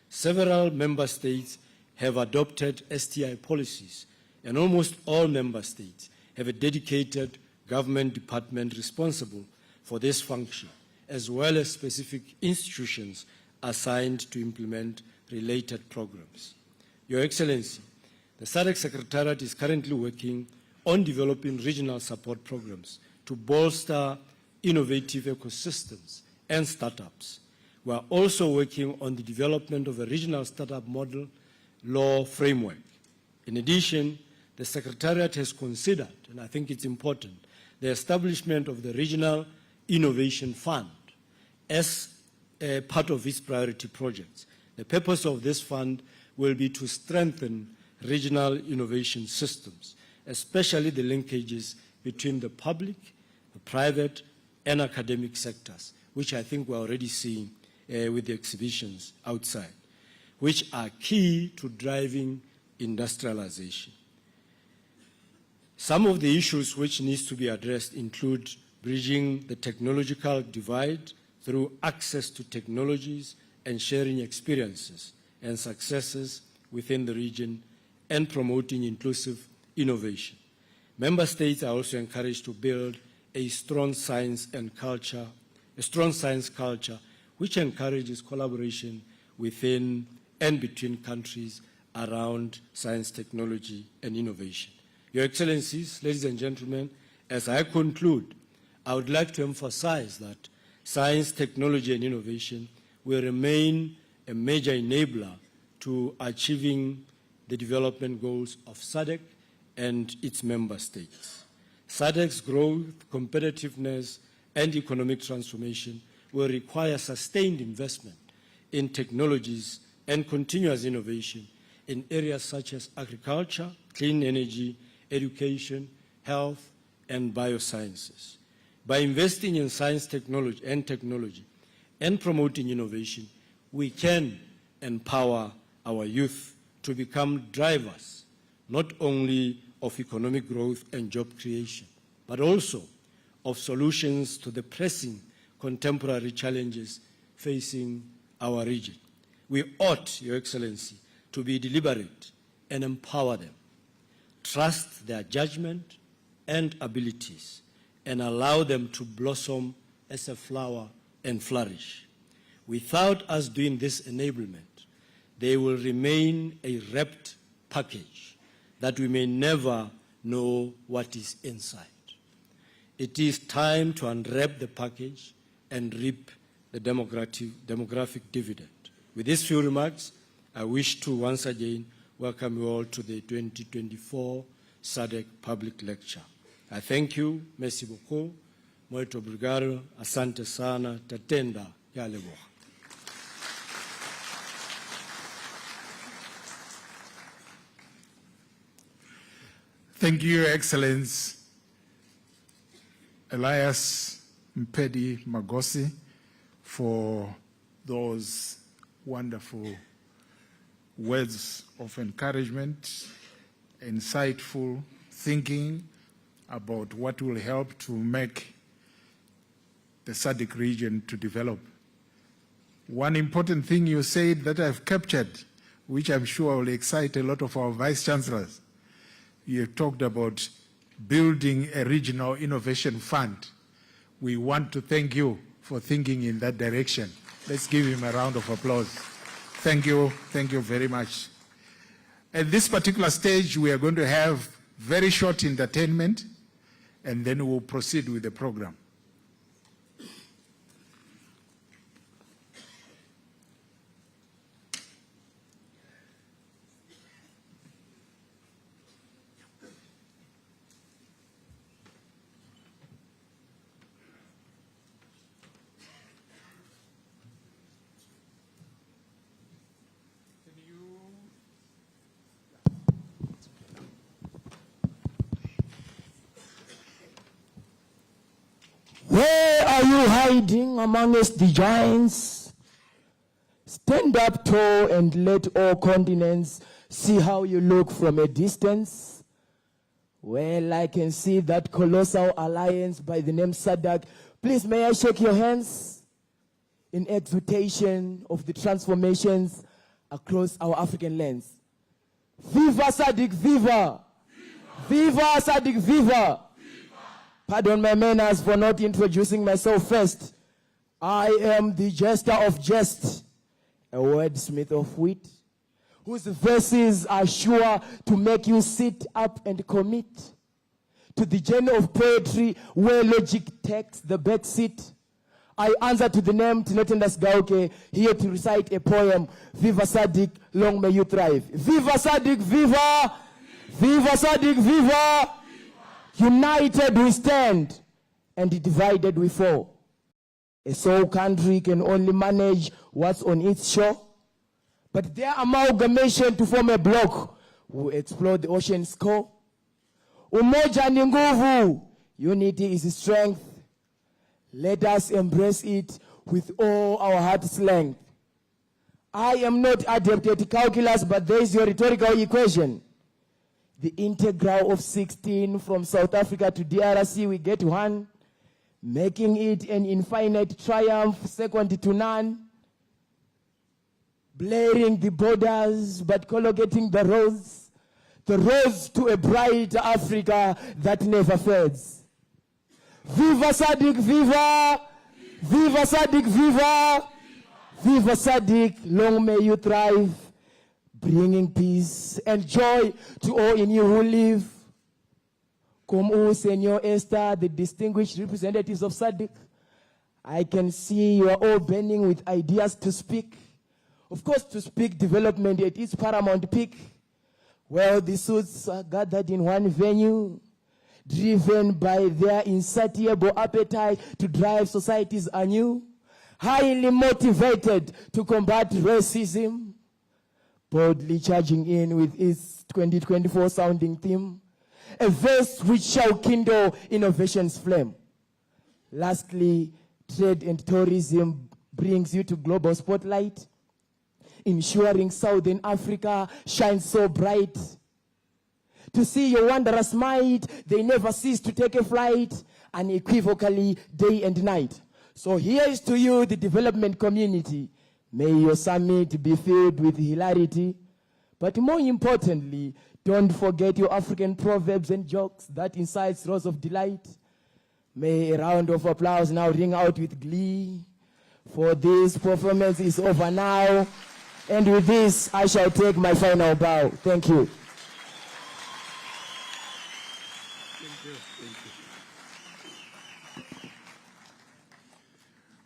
Several member states have adopted STI policies, and almost all member states have a dedicated government department responsible for this function, as well as specific institutions assigned to implement related programs. Your Excellency, the SADC Secretariat is currently working on developing regional support programs to bolster innovative ecosystems and startups. We are also working on the development of a regional startup model law framework. In addition, the Secretariat has considered, and I think it's important, the establishment of the Regional Innovation Fund as a part of its priority projects. The purpose of this fund will be to strengthen regional innovation systems, especially the linkages between the public, the private, and academic sectors, which I think we're already seeing with the exhibitions outside, which are key to driving industrialization. Some of the issues which needs to be addressed include bridging the technological divide through access to technologies and sharing experiences and successes within the region, and promoting inclusive innovation. Member states are also encouraged to build a strong science culture, which encourages collaboration within and between countries around science, technology, and innovation. Your Excellencies, ladies and gentlemen, as I conclude, I would like to emphasize that science, technology, and innovation will remain a major enabler to achieving the development goals of SADC and its member states. SADC's growth, competitiveness, and economic transformation will require sustained investment in technologies and continuous innovation in areas such as agriculture, clean energy, education, health, and biosciences. By investing in science technology and promoting innovation, we can empower our youth to become drivers, not only of economic growth and job creation, but also of solutions to the pressing contemporary challenges facing our region. We ought, Your Excellency, to be deliberate and empower them, trust their judgment and abilities, and allow them to blossom as a flower and flourish. Without us doing this enablement, they will remain a wrapped package that we may never know what is inside. It is time to unwrap the package and reap the demographic dividend. With these few remarks, I wish to once again welcome you all to the 2024 SADC Public Lecture. I thank you, merci beaucoup, muito obrigado, asante sana, tatenda, yaleboha. Thank you, Your Excellency Elias Mpedi Magosi, for those wonderful words of encouragement, insightful thinking about what will help to make the SADC region to develop. One important thing you said that I've captured, which I'm sure will excite a lot of our vice chancellors. You talked about building a regional innovation fund. We want to thank you for thinking in that direction. Let's give him a round of applause. Thank you very much. At this particular stage, we are going to have very short entertainment, and then we'll proceed with the program. Where are you hiding amongst the giants? Stand up tall and let all continents see how you look from a distance. Well, I can see that colossal alliance by the name SADC. Please, may I shake your hands in exhortation of the transformations across our African lands. Viva SADC, viva! Viva SADC, viva! Pardon my manners for not introducing myself first. I am the jester of jest, a wordsmith of wit, whose verses are sure to make you sit up and commit to the journey of poetry where logic takes the back seat. I answer to the name Tinetendas Gauke, here to recite a poem. Viva SADC, long may you thrive. Viva SADC, viva! Viva SADC, viva! United we stand, and divided we fall. A sole country can only manage what's on its shore, but their amalgamation to form a block will explore the ocean's core. Umoja ni nguvu, unity is strength. Let us embrace it with all our heart's length. I am not adept at calculus, but there is your rhetorical equation. The integral of 16 from South Africa to DRC, we get 1, making it an infinite triumph, second to none. Blurring the borders, but collocating the roads to a bright Africa that never fades. Viva SADC, viva! Viva SADC, viva! Viva SADC, long may you thrive, bringing peace and joy to all in you who live. Como Senor Esther, the distinguished representatives of SADC, I can see you are all burning with ideas to speak. Of course, to speak development at its paramount peak. Well, the suits are gathered in one venue. driven by their insatiable appetite to drive societies anew, highly motivated to combat racism, boldly charging in with its 2024 sounding theme, a vest which shall kindle innovation's flame. Lastly, trade and tourism brings you to global spotlight, ensuring Southern Africa shines so bright. To see your wondrous might, they never cease to take a flight, unequivocally day and night. So here is to you, the development community. May your summit be filled with hilarity. But more importantly, don't forget your African proverbs and jokes that incites roars of delight. May a round of applause now ring out with glee. For this performance is over now. And with this, I shall take my final bow. Thank you.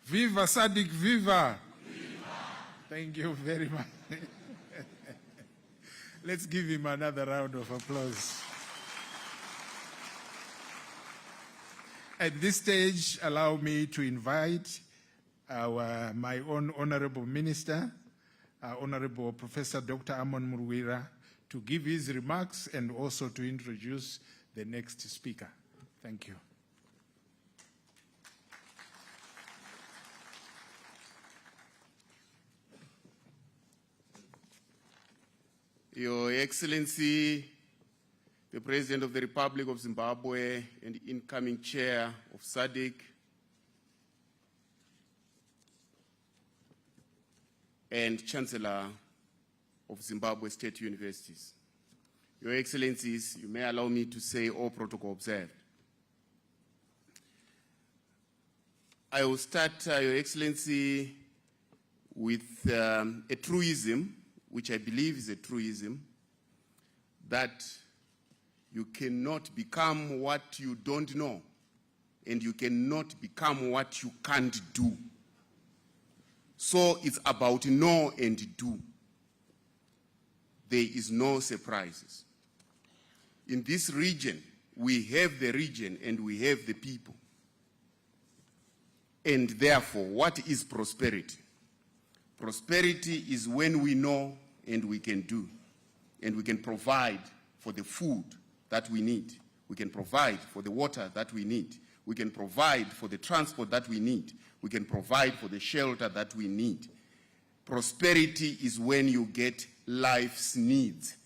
Viva SADC, viva! Thank you very much. Let's give him another round of applause. At this stage, allow me to invite my own honorable minister, Honorable Professor Dr. Amon Murwira, to give his remarks and also to introduce the next speaker. Thank you. Your Excellency, the President of the Republic of Zimbabwe and incoming Chair of SADC, and Chancellor of Zimbabwe State Universities. Your Excellencies, you may allow me to say all protocol observed. I will start, Your Excellency, with a truism, which I believe is a truism, that you cannot become what you don't know, and you cannot become what you can't do. So it's about know and do. There is no surprises. In this region, we have the region and we have the people. And therefore, what is prosperity? Prosperity is when we know and we can do, and we can provide for the food that we need. We can provide for the water that we need. We can provide for the transport that we need. We can provide for the shelter that we need. Prosperity is when you get life's needs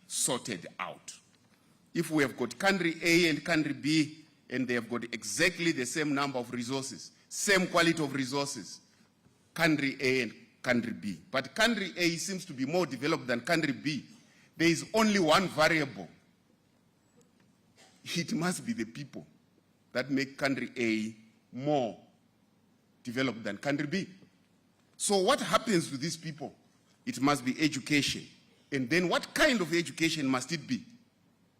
sorted out. If we have got country A and country B, and they have got exactly the same number of resources, same quality of resources, country A and country B. But country A seems to be more developed than country B. There is only one variable. It must be the people that make country A more developed than country B. So what happens to these people? It must be education. And then what kind of education must it be?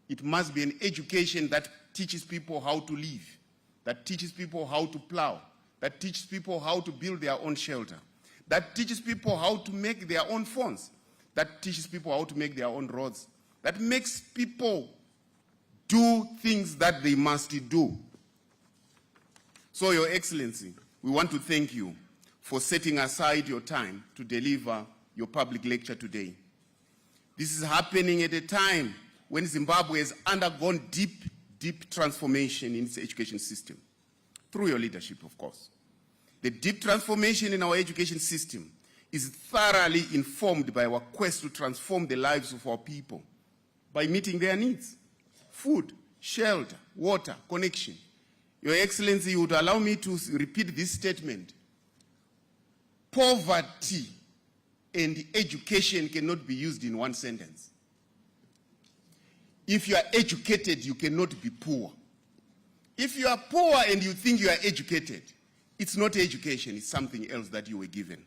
It must be an education that teaches people how to live, that teaches people how to plow, that teaches people how to build their own shelter, that teaches people how to make their own phones, that teaches people how to make their own roads, that makes people do things that they must do. So, Your Excellency, we want to thank you for setting aside your time to deliver your public lecture today. This is happening at a time when Zimbabwe has undergone deep transformation in its education system, through your leadership, of course. The deep transformation in our education system is thoroughly informed by our quest to transform the lives of our people by meeting their needs: food, shelter, water, connection. Your Excellency, you would allow me to repeat this statement. Poverty and education cannot be used in one sentence. If you are educated, you cannot be poor. If you are poor and you think you are educated, it's not education, it's something else that you were given.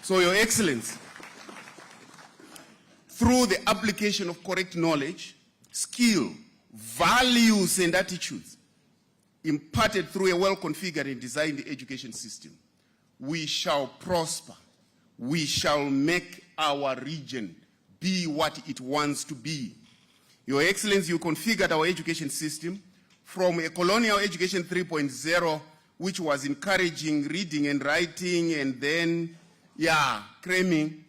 So, Your Excellency, through the application of correct knowledge, skill, values, and attitudes imparted through a well-configured and designed education system, we shall prosper. We shall make our region be what it wants to be. Your Excellency, you configured our education system from a colonial education 3.0, which was encouraging reading and writing and then, cramming.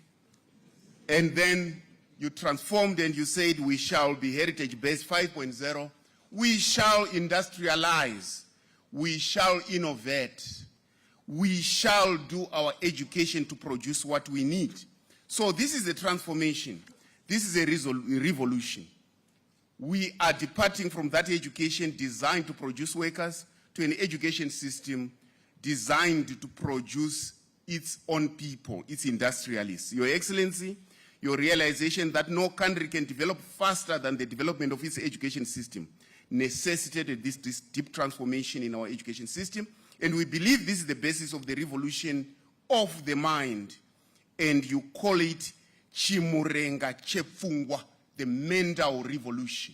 And then you transformed and you said we shall be heritage-based 5.0. We shall industrialize. We shall innovate. We shall do our education to produce what we need. So this is a transformation. This is a revolution. We are departing from that education designed to produce workers to an education system designed to produce its own people, its industrialists. Your Excellency, your realization that no country can develop faster than the development of its education system necessitated this deep transformation in our education system. And we believe this is the basis of the revolution of the mind. And you call it Chimurenga Chepfungwa, the mental revolution.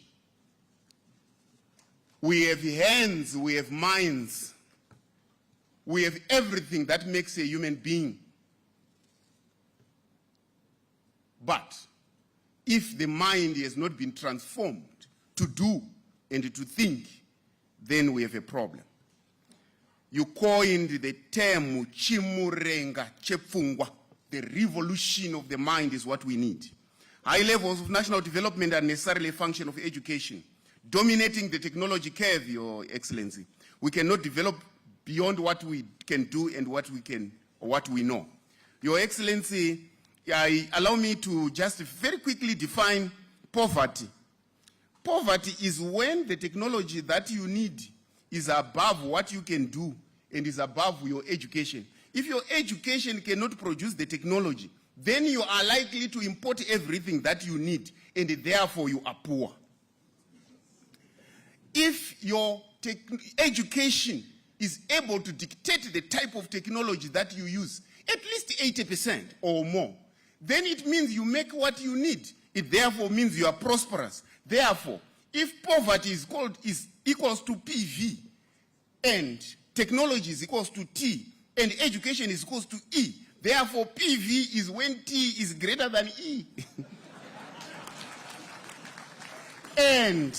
We have hands, we have minds, we have everything that makes a human being. But if the mind has not been transformed to do and to think, then we have a problem. You coined the term Chimurenga Chepfungwa. The revolution of the mind is what we need. High levels of national development are necessarily a function of education. Dominating the technology curve, Your Excellency. We cannot develop beyond what we can do and what we know. Your Excellency, allow me to just very quickly define poverty. Poverty is when the technology that you need is above what you can do and is above your education. If your education cannot produce the technology, then you are likely to import everything that you need, and therefore you are poor. If your education is able to dictate the type of technology that you use, at least 80% or more, then it means you make what you need. It therefore means you are prosperous. Therefore, if poverty is equals to PV, and technology is equals to T, and education is equals to E, therefore PV is when T is greater than E. And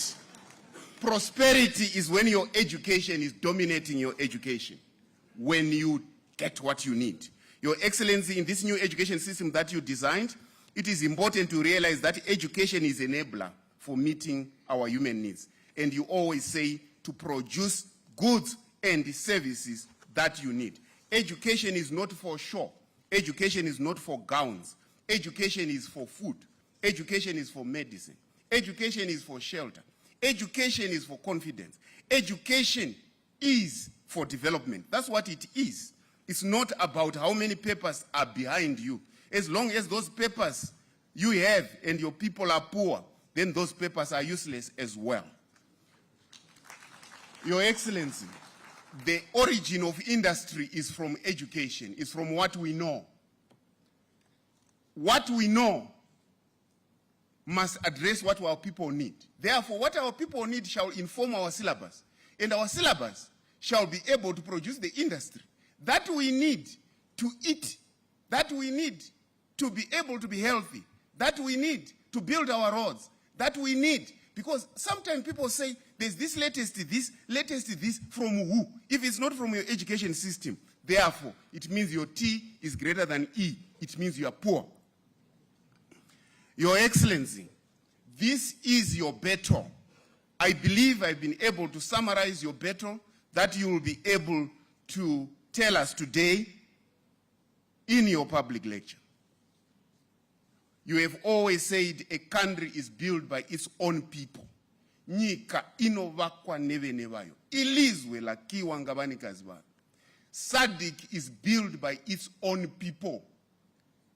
prosperity is when your education is dominating your education, when you get what you need. Your Excellency, in this new education system that you designed, it is important to realize that education is an enabler for meeting our human needs. And you always say to produce goods and services that you need. Education is not for show. Education is not for gowns. Education is for food. Education is for medicine. Education is for shelter. Education is for confidence. Education is for development. That's what it is. It's not about how many papers are behind you. As long as those papers you have and your people are poor, then those papers are useless as well. Your Excellency, the origin of industry is from education, is from what we know. What we know must address what our people need. Therefore, what our people need shall inform our syllabus. And our syllabus shall be able to produce the industry that we need to eat, that we need to be able to be healthy, that we need to build our roads, that we need. Because sometimes people say, there's this latest this from who? If it's not from your education system, therefore, it means your T is greater than E. It means you are poor. Your Excellency, this is your battle. I believe I've been able to summarize your battle that you will be able to tell us today in your public lecture. You have always said a country is built by its own people. Nyika inovakwa nevene vayo. Ilizwe lakiwa ngabanikazi vayo. SADC is built by its own people.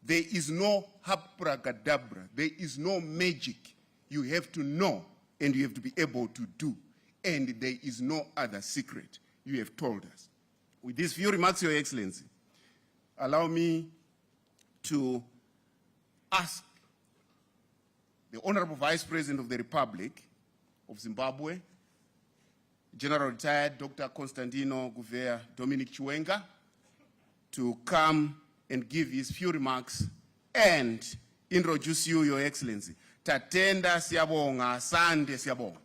There is no abracadabra. There is no magic. You have to know and you have to be able to do. And there is no other secret you have told us. With these few remarks, Your Excellency, allow me to ask the Honorable Vice President of the Republic of Zimbabwe, General Retired Dr. Constantino Gouveia Dominic Chiwenga, to come and give his few remarks and introduce you, Your Excellency, Tatenda siyabonga, asante siyabonga.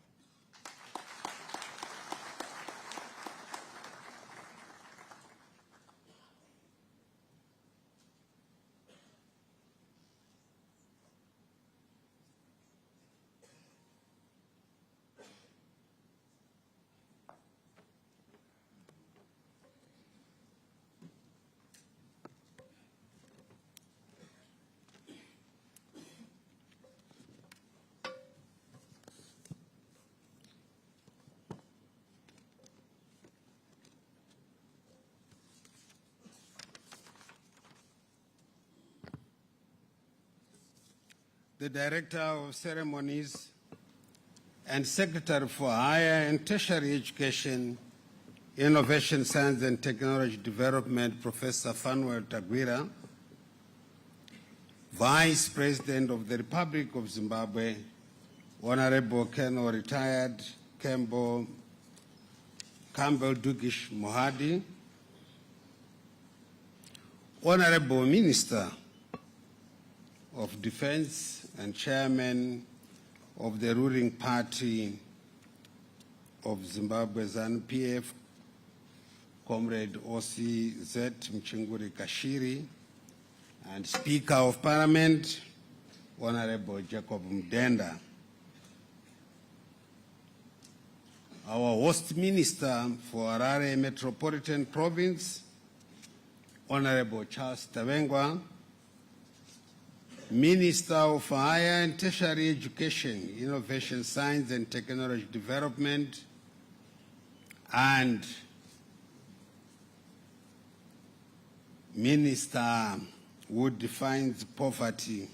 The Director of Ceremonies and Secretary for Higher and Tertiary Education, Innovation, Science and Technology Development, Professor Fanuel Tagwira, Vice President of the Republic of Zimbabwe, Honorable Colonel Retired Campbell Dugish Mohadi, Honorable Minister of Defense and Chairman of the ruling party of Zimbabwe, ZANU-PF, Comrade OCZ Mchinguri Kashiri, and Speaker of Parliament, Honorable Jacob Mdenda. Our host minister for Harare Metropolitan Province, Honorable Charles Tavengwa, Minister of Higher and Tertiary Education, Innovation, Science and Technology Development, and Minister who defines poverty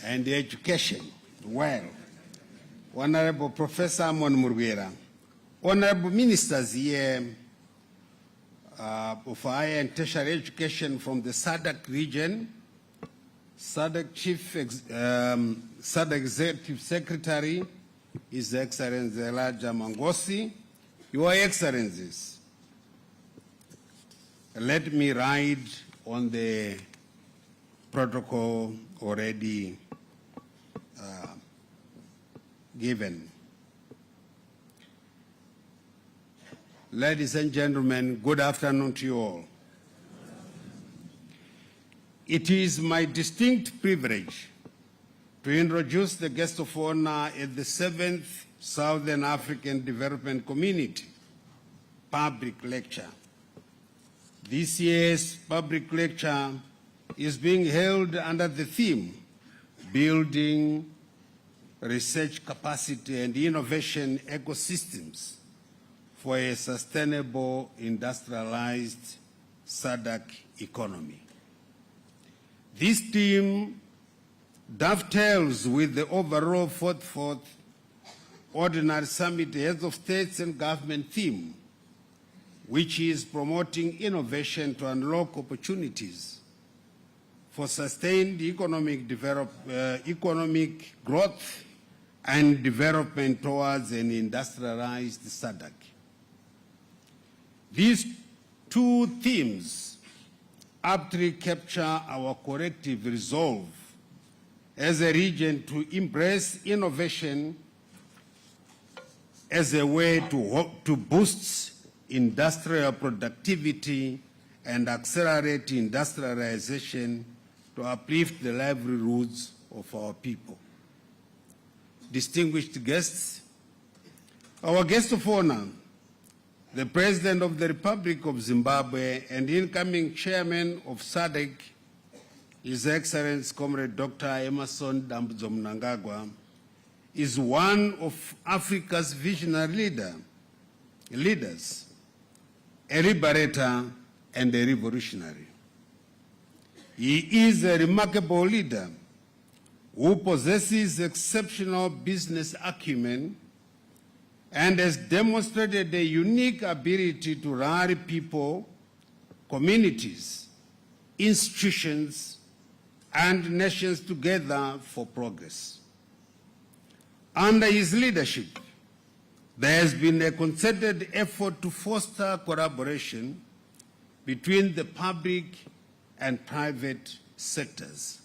and education well, Honorable Professor Amon Murwera, Honorable Ministers here of Higher and Tertiary Education from the SADC region, SADC Executive Secretary, His Excellency Elijah Mangosi, Your Excellencies, let me ride on the protocol already given. Ladies and gentlemen, good afternoon to you all. It is my distinct privilege to introduce the guest of honor at the 7th Southern African Development Community public lecture. This year's public lecture is being held under the theme, Building Research Capacity and Innovation Ecosystems for a Sustainable Industrialized SADC Economy. This theme dovetails with the overall 44th Ordinary Summit Heads of States and Government theme, which is promoting innovation to unlock opportunities for sustained economic growth and development towards an industrialized SADC. These two themes aptly capture our collective resolve as a region to embrace innovation as a way to boost industrial productivity and accelerate industrialization to uplift the livelihoods of our people. Distinguished guests, our guest of honor, the President of the Republic of Zimbabwe and incoming Chairman of SADC, His Excellency Comrade Dr. Emmerson Dambudzo Mnangagwa, is one of Africa's visionary leaders, a liberator and a revolutionary. He is a remarkable leader who possesses exceptional business acumen and has demonstrated a unique ability to rally people, communities, institutions, and nations together for progress. Under his leadership, there has been a concerted effort to foster collaboration between the public and private sectors.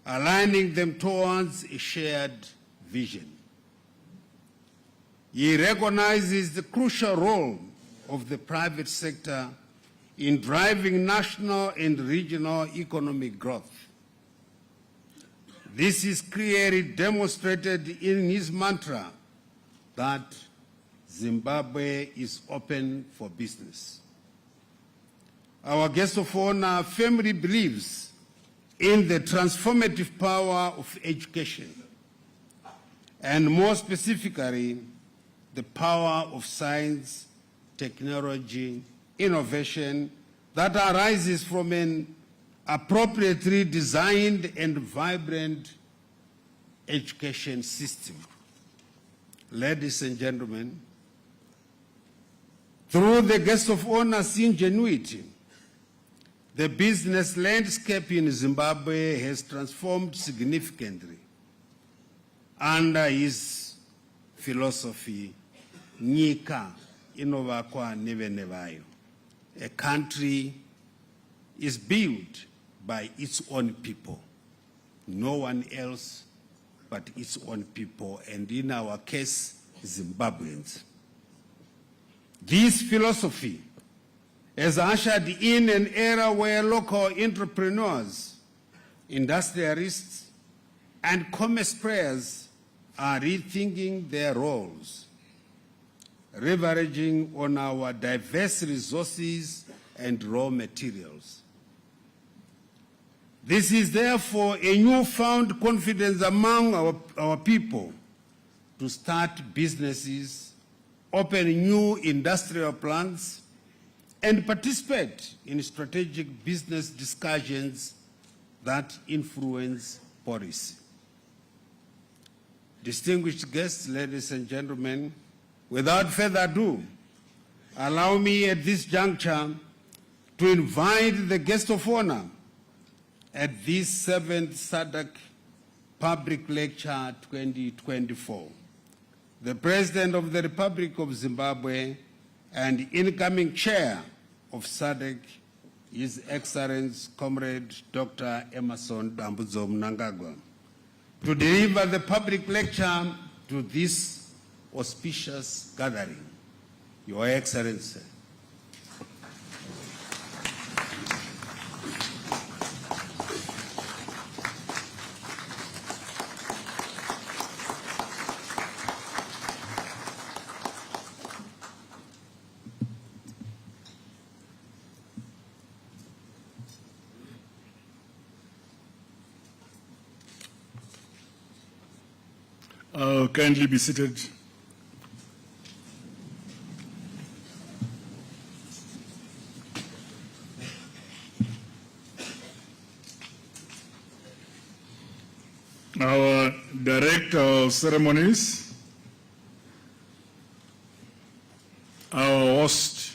aligning them towards a shared vision. He recognizes the crucial role of the private sector in driving national and regional economic growth. This is clearly demonstrated in his mantra that Zimbabwe is open for business. Our guest of honor firmly believes in the transformative power of education, and more specifically, the power of science, technology, innovation that arises from an appropriately designed and vibrant education system. Ladies and gentlemen, through the guest of honor's ingenuity, the business landscape in Zimbabwe has transformed significantly under his philosophy, Nyika inovakwa nevene vayo. A country is built by its own people, no one else but its own people, and in our case, Zimbabweans. This philosophy has ushered in an era where local entrepreneurs, industrialists, and commerce players are rethinking their roles, leveraging on our diverse resources and raw materials. This is therefore a newfound confidence among our people to start businesses, open new industrial plants, and participate in strategic business discussions that influence policy. Distinguished guests, ladies and gentlemen, without further ado, allow me at this juncture to invite the guest of honor at this 7th SADC Public Lecture 2024, the President of the Republic of Zimbabwe and incoming Chair of SADC, His Excellency Comrade Dr. Emerson Dambudzo Mnangagwa, to deliver the public lecture to this auspicious gathering. Your Excellency. Kindly be seated. Our Director of Ceremonies, our host,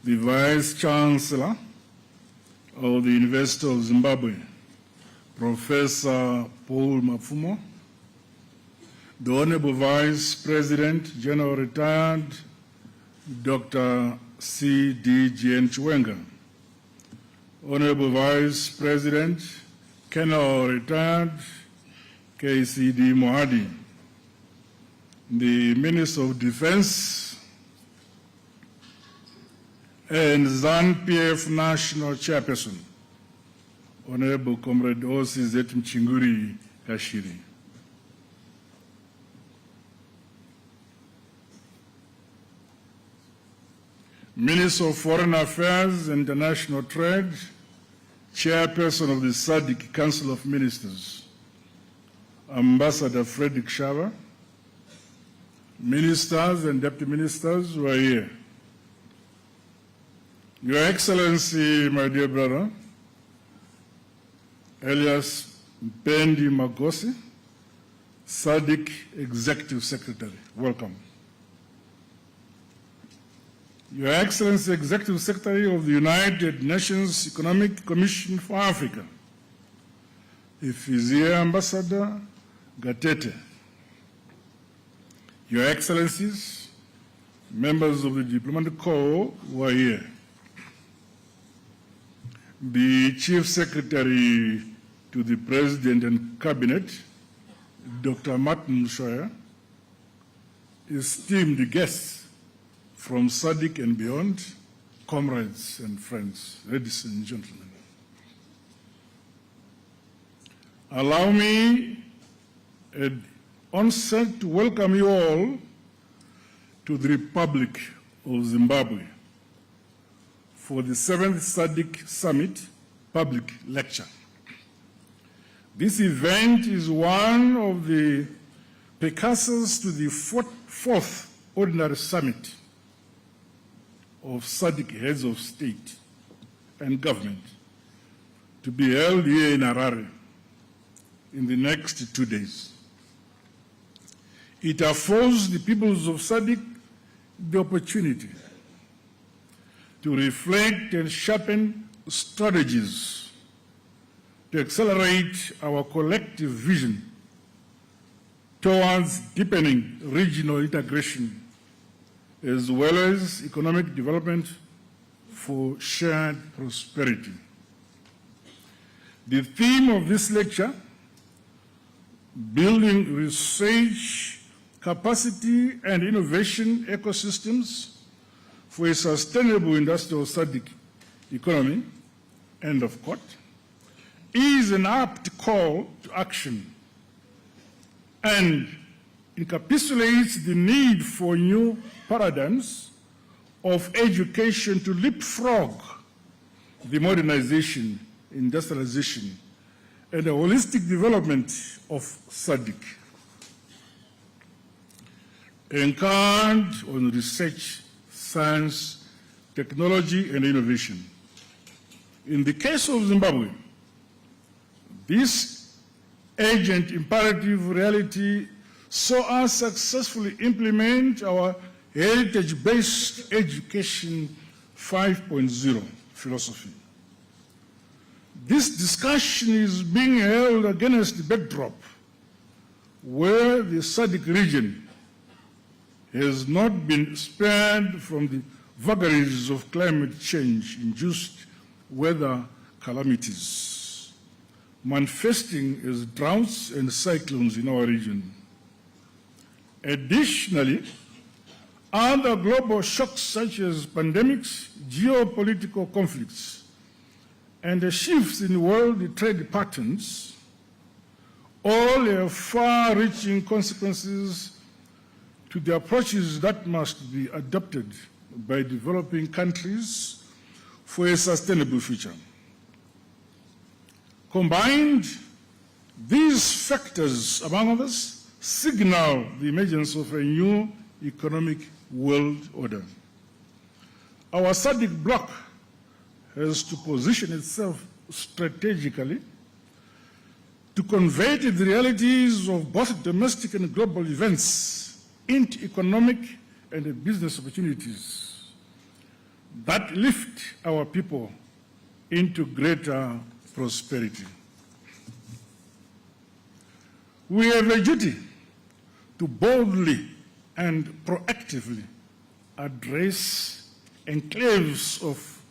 the Vice Chancellor of the University of Zimbabwe, Professor Paul Mafumo, the Honorable Vice President, General Retired, Dr. C.D. Chiwenga, Honorable Vice President, Colonel Retired, KCD Mohadi, the Minister of Defense, and ZANU-PF National Chairperson, Honorable Comrade Osi Zet Mchinguri Kashiri. Minister of Foreign Affairs and International Trade, Chairperson of the SADC Council of Ministers, Ambassador Frederick Shava, Ministers and Deputy Ministers who are here. Your Excellency, my dear brother, Elias Mpendi Magosi, SADC Executive Secretary, welcome. Your Excellency, Executive Secretary of the United Nations Economic Commission for Africa, if he's here, Ambassador Gatete. Your Excellencies, members of the Diplomatic Corps who are here, the Chief Secretary to the President and Cabinet, Dr. Martin Scheuer, esteemed guests from SADC and beyond, comrades and friends, ladies and gentlemen. Allow me at onset to welcome you all to the Republic of Zimbabwe for the 7th SADC Summit Public Lecture. This event is one of the precursors to the fourth Ordinary Summit of SADC Heads of State and Government to be held here in Harare in the next 2 days. It affords the peoples of SADC the opportunity to reflect and sharpen strategies to accelerate our collective vision towards deepening regional integration as well as economic development for shared prosperity. The theme of this lecture, building research, capacity and innovation ecosystems for a sustainable industrial SADC economy, end of quote, is an apt call to action and encapsulates the need for new paradigms of education to leapfrog the modernization, industrialization, and the holistic development of SADC. Anchored on research, science, technology, and innovation. In the case of Zimbabwe, this urgent imperative reality saw us successfully implement our heritage-based education 5.0 philosophy. This discussion is being held against the backdrop where the SADC region has not been spared from the vagaries of climate change-induced weather calamities, manifesting as droughts and cyclones in our region. Additionally, other global shocks such as pandemics, geopolitical conflicts, and the shifts in world trade patterns all have far-reaching consequences to the approaches that must be adopted by developing countries for a sustainable future. Combined, these factors, among others, signal the emergence of a new economic world order. Our SADC bloc has to position itself strategically to convey the realities of both domestic and global events into economic and business opportunities that lift our people into greater prosperity. We have a duty to boldly and proactively address enclaves of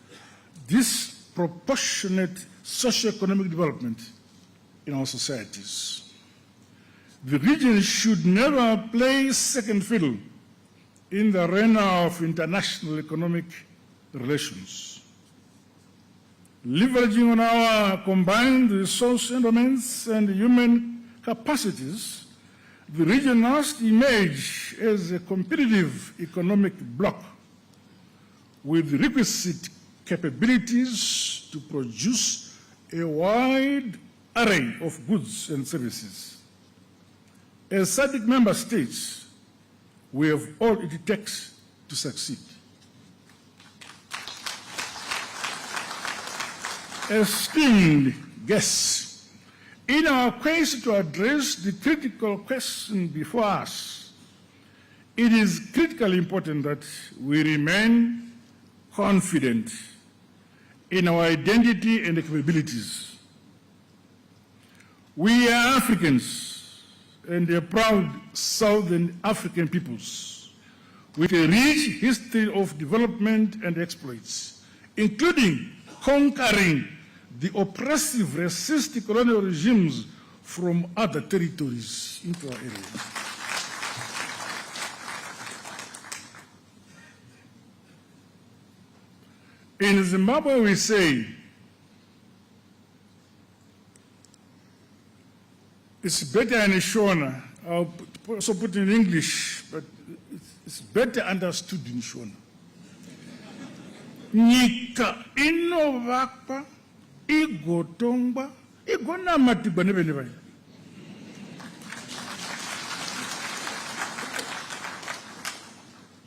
disproportionate socio-economic development in our societies. The region should never play second fiddle in the arena of international economic relations. Leveraging on our combined resource endowments and human capacities, the region must emerge as a competitive economic bloc with requisite capabilities to produce a wide array of goods and services. As SADC member states, we have all it takes to succeed. Esteemed guests, in our quest to address the critical question before us, it is critically important that we remain confident in our identity and capabilities. We are Africans and a proud Southern African peoples with a rich history of development and exploits, including conquering the oppressive, racist colonial regimes from other territories into our area. In Zimbabwe, we say, it's better in Shona. I'll also put it in English, but it's better understood in Shona. Nyika inovakwa, igotongwa, igonamatigwa nevenevai.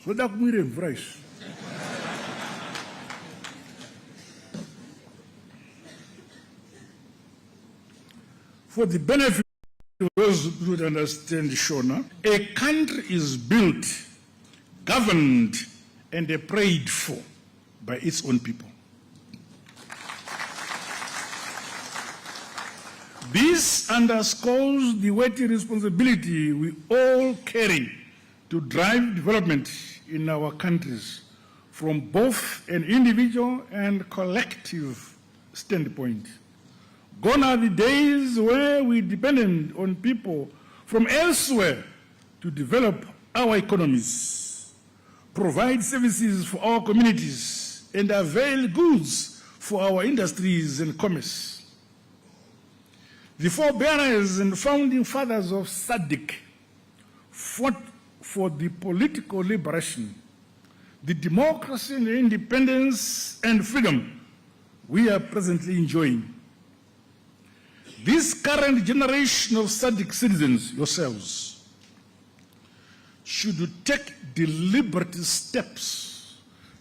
Zvoda kumwire mvura izvi. For the benefit of those who would understand Shona, a country is built, governed, and prayed for by its own people. This underscores the weighty responsibility we all carry to drive development in our countries from both an individual and collective standpoint. Gone are the days where we depended on people from elsewhere to develop our economies, provide services for our communities, and avail goods for our industries and commerce. The forebearers and founding fathers of SADC fought for the political liberation, the democracy and the independence and freedom we are presently enjoying. This current generation of SADC citizens, yourselves, should take deliberate steps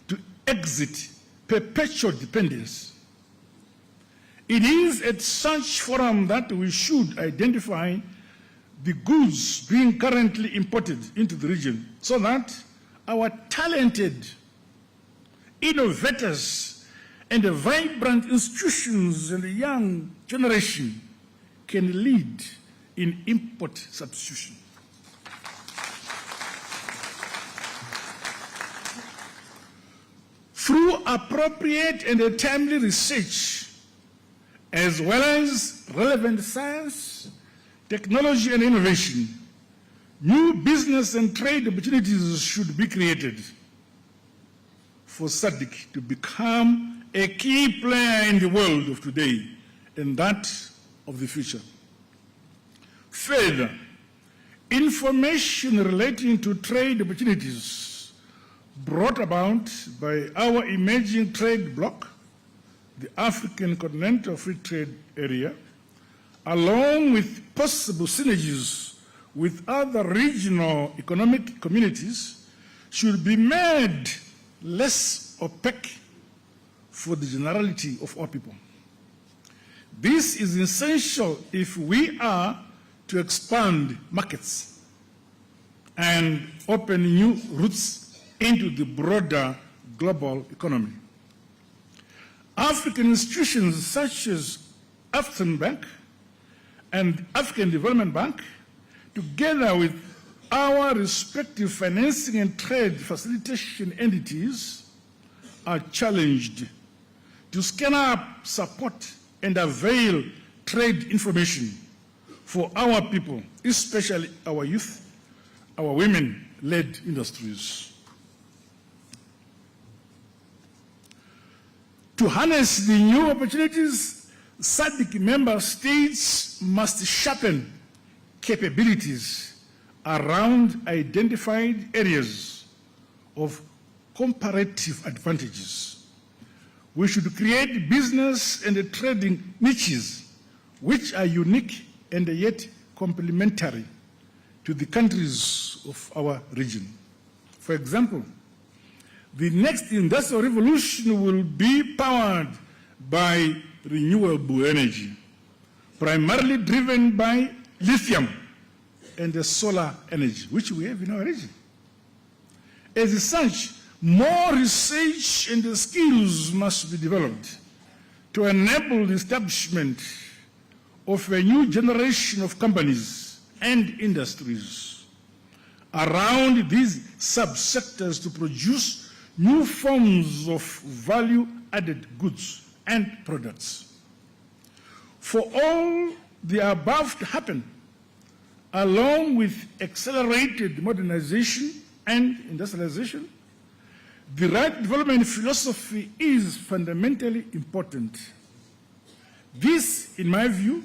to exit perpetual dependence. It is at such forum that we should identify the goods being currently imported into the region so that our talented innovators and the vibrant institutions and the young generation can lead in import substitution. Through appropriate and timely research, as well as relevant science, technology, and innovation, new business and trade opportunities should be created for SADC to become a key player in the world of today and that of the future. Further, information relating to trade opportunities brought about by our emerging trade bloc, the African Continental Free Trade Area, along with possible synergies with other regional economic communities, should be made less opaque for the generality of our people. This is essential if we are to expand markets and open new routes into the broader global economy. African institutions such as African Bank and African Development Bank, together with our respective financing and trade facilitation entities, are challenged to scale up support and avail trade information for our people, especially our youth, our women-led industries. To harness the new opportunities, SADC member states must sharpen capabilities around identified areas of comparative advantages. We should create business and trading niches which are unique and yet complementary to the countries of our region. For example, the next industrial revolution will be powered by renewable energy, primarily driven by lithium and the solar energy, which we have in our region. As such, more research and skills must be developed to enable the establishment of a new generation of companies and industries around these subsectors to produce new forms of value-added goods and products. For all the above to happen, along with accelerated modernization and industrialization, the right development philosophy is fundamentally important. This, in my view,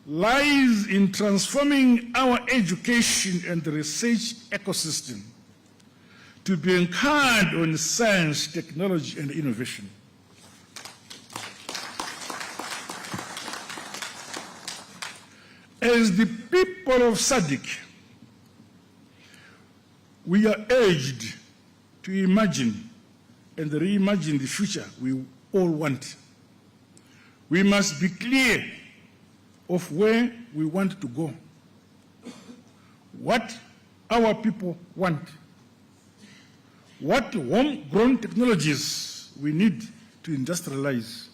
lies in transforming our education and research ecosystem to be anchored on science, technology, and innovation. As the people of SADC, we are urged to imagine and reimagine the future we all want. We must be clear of where we want to go, what our people want, what homegrown technologies we need to industrialize.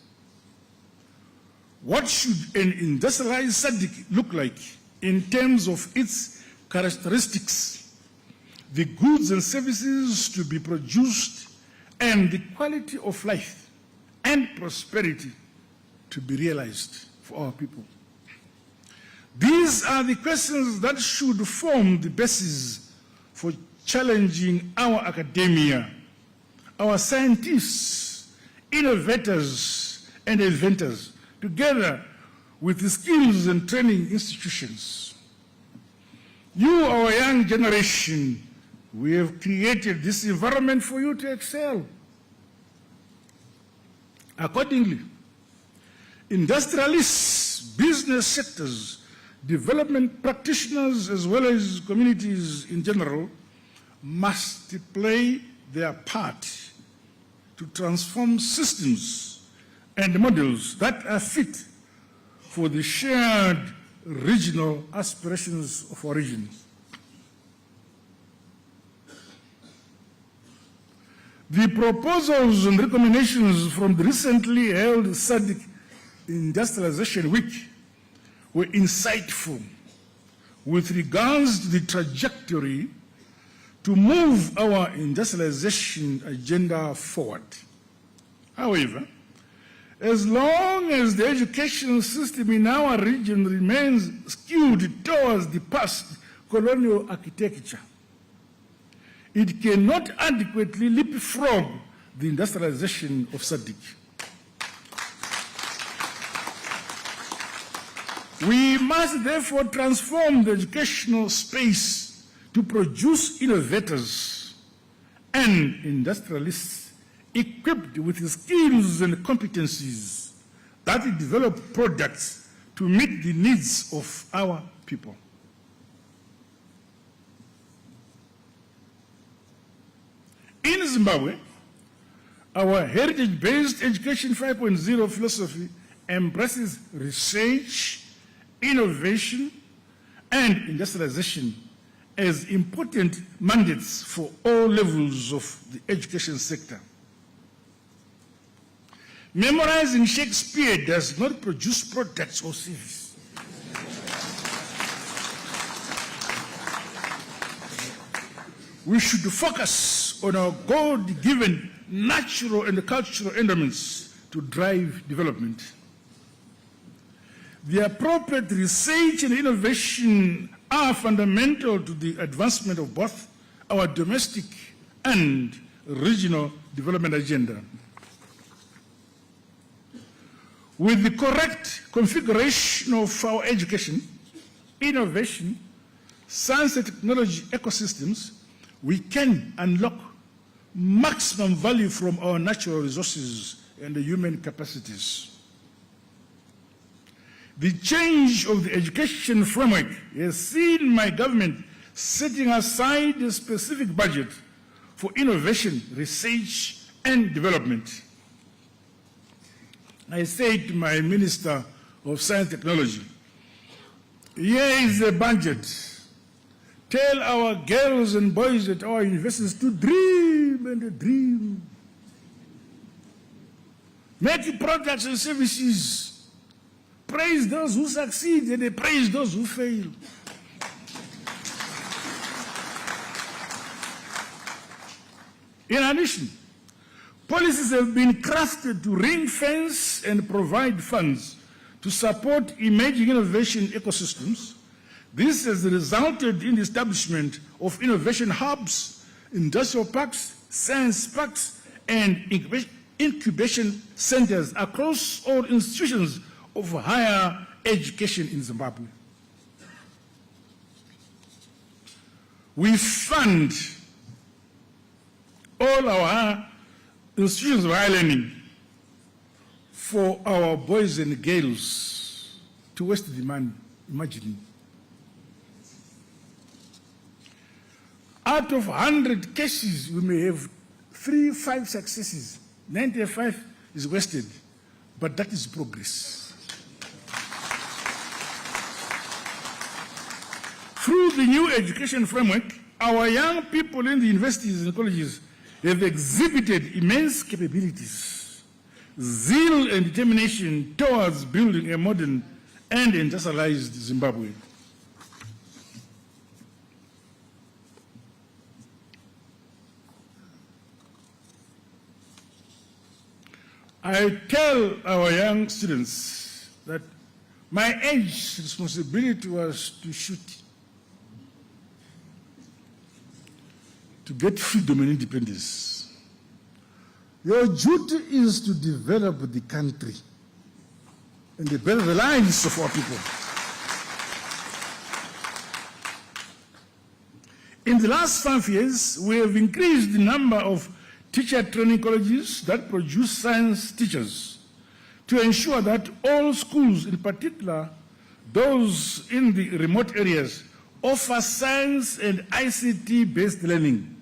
What should an industrialized SADC look like in terms of its characteristics, the goods and services to be produced, and the quality of life and prosperity to be realized for our people? These are the questions that should form the basis for challenging our academia, our scientists, innovators, and inventors, together with the skills and training institutions. You, our young generation, we have created this environment for you to excel. Accordingly, industrialists, business sectors, development practitioners, as well as communities in general, must play their part to transform systems and models that are fit for the shared regional aspirations of our regions. The proposals and recommendations from the recently held SADC Industrialization Week were insightful with regards to the trajectory to move our industrialization agenda forward. However, as long as the education system in our region remains skewed towards the past colonial architecture, it cannot adequately leapfrog the industrialization of SADC. We must therefore transform the educational space to produce innovators and industrialists equipped with the skills and competencies that develop products to meet the needs of our people. In Zimbabwe, our heritage-based Education 5.0 philosophy embraces research, innovation, and industrialization as important mandates for all levels of the education sector. Memorizing Shakespeare does not produce products or services. We should focus on our God-given natural and cultural endowments to drive development. The appropriate research and innovation are fundamental to the advancement of both our domestic and regional development agenda. With the correct configuration of our education, innovation, science and technology ecosystems, we can unlock maximum value from our natural resources and the human capacities. The change of the education framework has seen my government setting aside a specific budget for innovation, research, and development. I said to my Minister of Science and Technology, here is the budget. Tell our girls and boys at our universities to dream and dream. Make products and services. Praise those who succeed and praise those who fail. In addition, policies have been crafted to ring-fence and provide funds to support emerging innovation ecosystems. This has resulted in the establishment of innovation hubs, industrial parks, science parks, and incubation centers across all institutions of higher education in Zimbabwe. We fund all our institutions of higher learning for our boys and girls to waste the money, imagine. Out of 100 cases, we may have 3-5 successes. 95 is wasted, but that is progress. Through the new education framework, our young people in the universities and colleges have exhibited immense capabilities, zeal and determination towards building a modern and industrialized Zimbabwe. I tell our young students that my age responsibility was to shoot, to get freedom and independence. Your duty is to develop the country and to better the lives of our people. In the last 5 years, we have increased the number of teacher training colleges that produce science teachers to ensure that all schools, in particular those in the remote areas, offer science and ICT-based learning.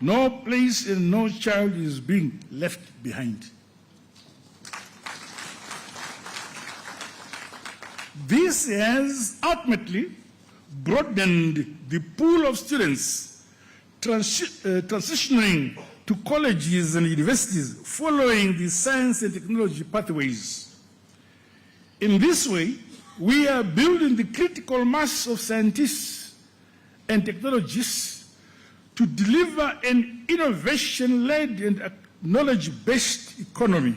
No place and no child is being left behind. This has ultimately broadened the pool of students transitioning to colleges and universities following the science and technology pathways. In this way, we are building the critical mass of scientists and technologists to deliver an innovation-led and knowledge-based economy.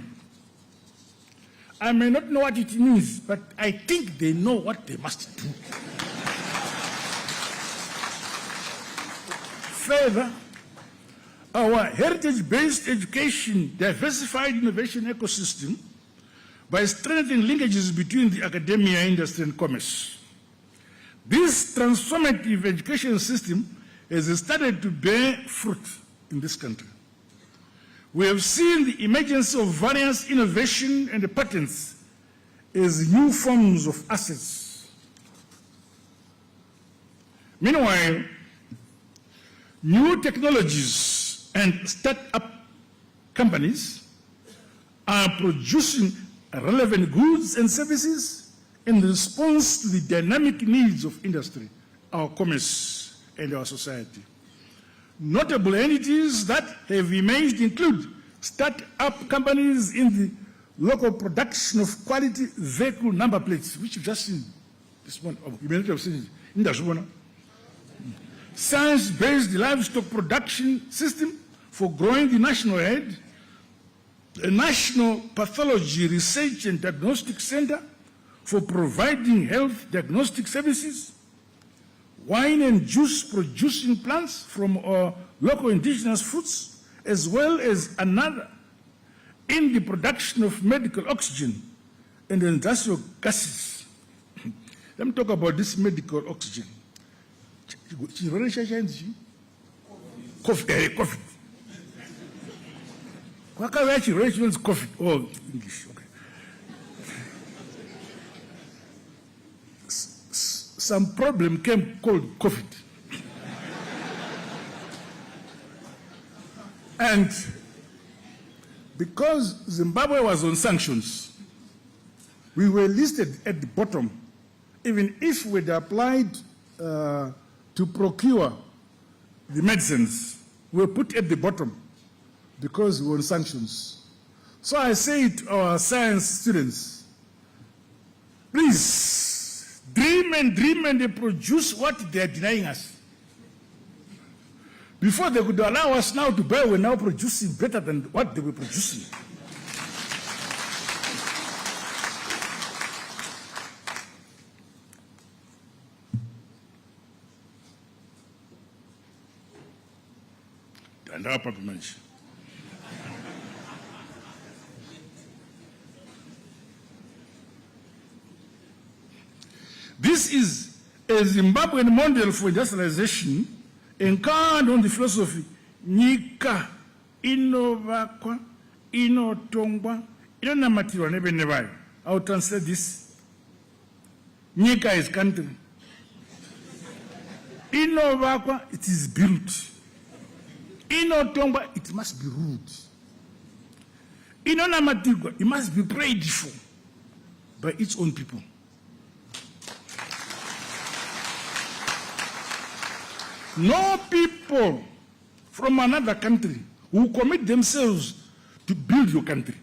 I may not know what it means, but I think they know what they must do. Further, our heritage-based education diversified innovation ecosystem by strengthening linkages between the academia, industry, and commerce. This transformative education system has started to bear fruit in this country. We have seen the emergence of various innovation and patents as new forms of assets. Meanwhile, new technologies and start-up companies are producing relevant goods and services in response to the dynamic needs of industry, our commerce, and our society. Notable entities that have emerged include start-up companies in the local production of quality vehicle number plates, which you've just seen this one, you may not have seen it in the science-based livestock production system for growing the national herd, a national pathology research and diagnostic center for providing health diagnostic services, wine and juice producing plants from our local indigenous fruits, as well as another in the production of medical oxygen and industrial gases. Let me talk about this medical oxygen. COVID. COVID. Oh, English. Okay. Some problem came called COVID. And because Zimbabwe was on sanctions, we were listed at the bottom. Even if we'd applied to procure the medicines, we were put at the bottom because we were on sanctions. So I say to our science students, please, dream and they produce what they are denying us. Before they could allow us now to buy, we're now producing better than what they were producing. ndapa pamanje. This is a Zimbabwean model for industrialization encarned on the philosophy nyika inovakwa inotongwa inonamatirwa nevene vayo. I will translate this. Nyika is country. Inovakwa, it is built. Inotongwa, it must be ruled. Inonamatirwa, it must be prayed for by its own people. No people from another country who commit themselves to build your country.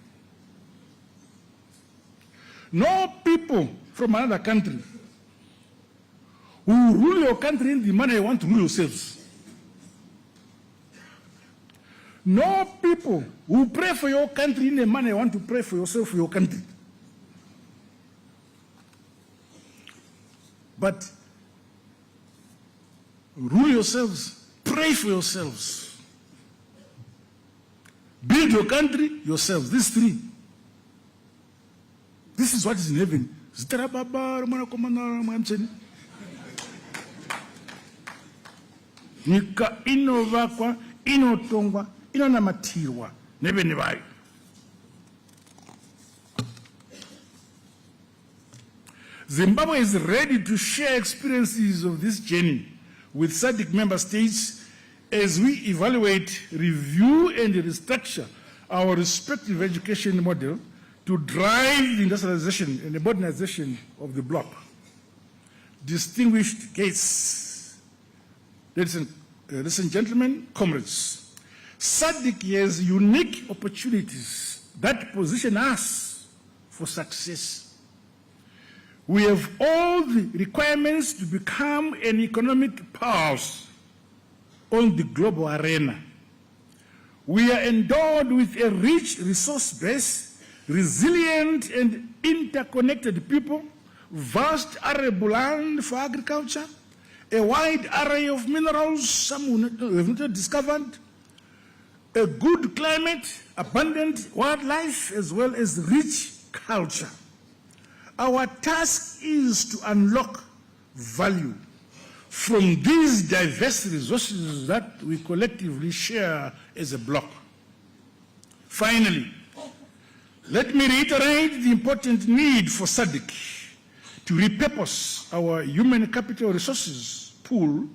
No people from another country who rule your country in the manner you want to rule yourselves. No people who pray for your country in the manner you want to pray for yourself, for your country. But rule yourselves, pray for yourselves. Build your country yourselves. These three. This is what is in heaven. Nyika inovakwa, inotongwa, inonamatirwa nevene vayo. Zimbabwe is ready to share experiences of this journey with SADC member states as we evaluate, review, and restructure our respective education model to drive the industrialization and the modernization of the bloc. Distinguished guests, ladies and gentlemen, comrades, SADC has unique opportunities that position us for success. We have all the requirements to become an economic powerhouse on the global arena. We are endowed with a rich resource base, resilient and interconnected people, vast arable land for agriculture, a wide array of minerals, some we have not discovered, a good climate, abundant wildlife, as well as rich culture. Our task is to unlock value from these diverse resources that we collectively share as a bloc. Finally, let me reiterate the important need for SADC to repurpose our human capital resources pool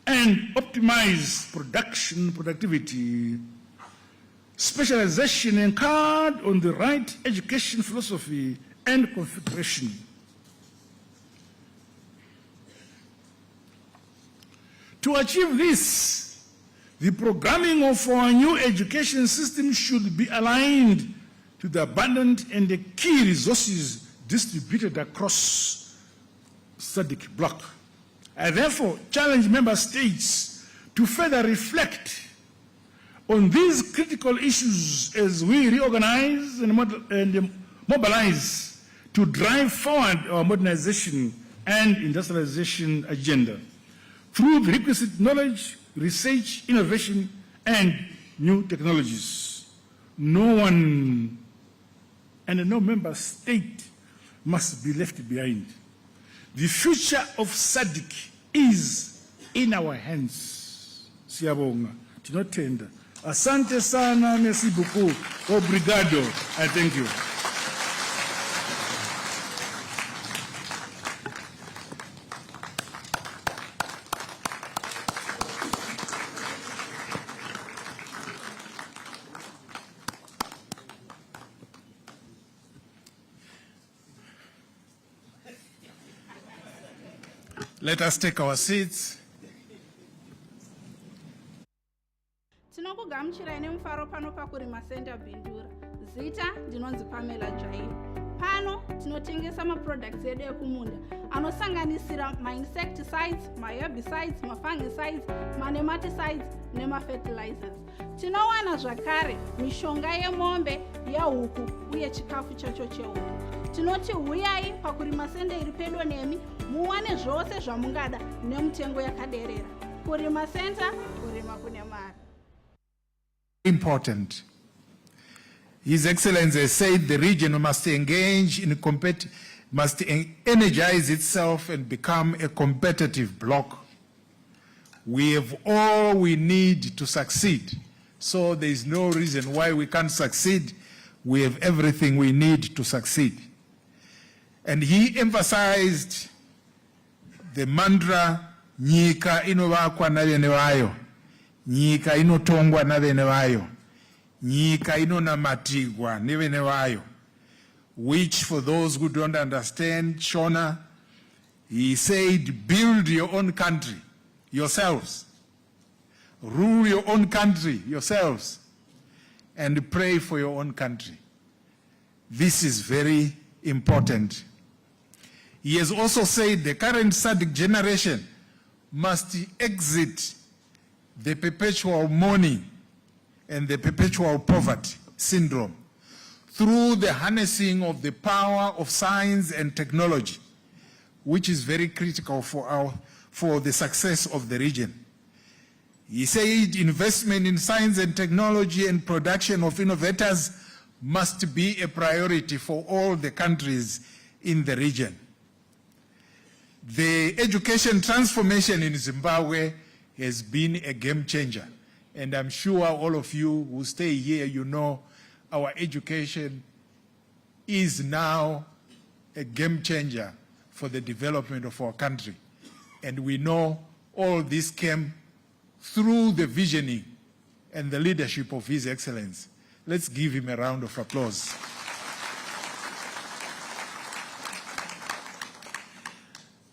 and optimize productivity, specialization anchored on the right education philosophy and configuration. To achieve this, the programming of our new education system should be aligned to the abundant and the key resources distributed across SADC bloc. I therefore challenge member states to further reflect on these critical issues as we reorganize and mobilize to drive forward our modernization and industrialization agenda through the requisite knowledge, research, innovation, and new technologies. No one and no member state must be left behind. The future of SADC is in our hands. Siyabonga, tinotenda. Asante sana, merci beaucoup, obrigado, I thank you. Let us take our seats. Tinokugamuchirai nemufaro pano pakurima Center Bindura. Zita ndinonzi Pamela Jair. Pano tinotengesa maproducts edu ekumunda anosanganisira ma-insecticides, ma-herbicides, ma-fungicides, ma-nematicides nema-fertilizers. Tinowana zvakare mishonga yemombe, yahuku uye chikafu chacho chehuku. Tinoti huyai pakurima Center iri pedo nemi muwane zvose zvamungada nemutengo yakaderera. Kurima Center, kurima kune mari. important. His Excellency has said the region must engage in must energize itself and become a competitive bloc. We have all we need to succeed, so there is no reason why we can't succeed. We have everything we need to succeed. And he emphasized the mantra, nyika inovakwa navene vayo, nyika inotongwa navene vayo, nyika inonamatigwa nevene vayo, which for those who don't understand Shona, he said, build your own country yourselves, rule your own country yourselves, and pray for your own country. This is very important. He has also said the current SADC generation must exit the perpetual mourning and the perpetual poverty syndrome through the harnessing of the power of science and technology, which is very critical for the success of the region. He said investment in science and technology and production of innovators must be a priority for all the countries in the region. The education transformation in Zimbabwe has been a game changer. And I'm sure all of you who stay here, you know our education is now a game changer for the development of our country. And we know all this came through the visioning and the leadership of His Excellency. Let's give him a round of applause.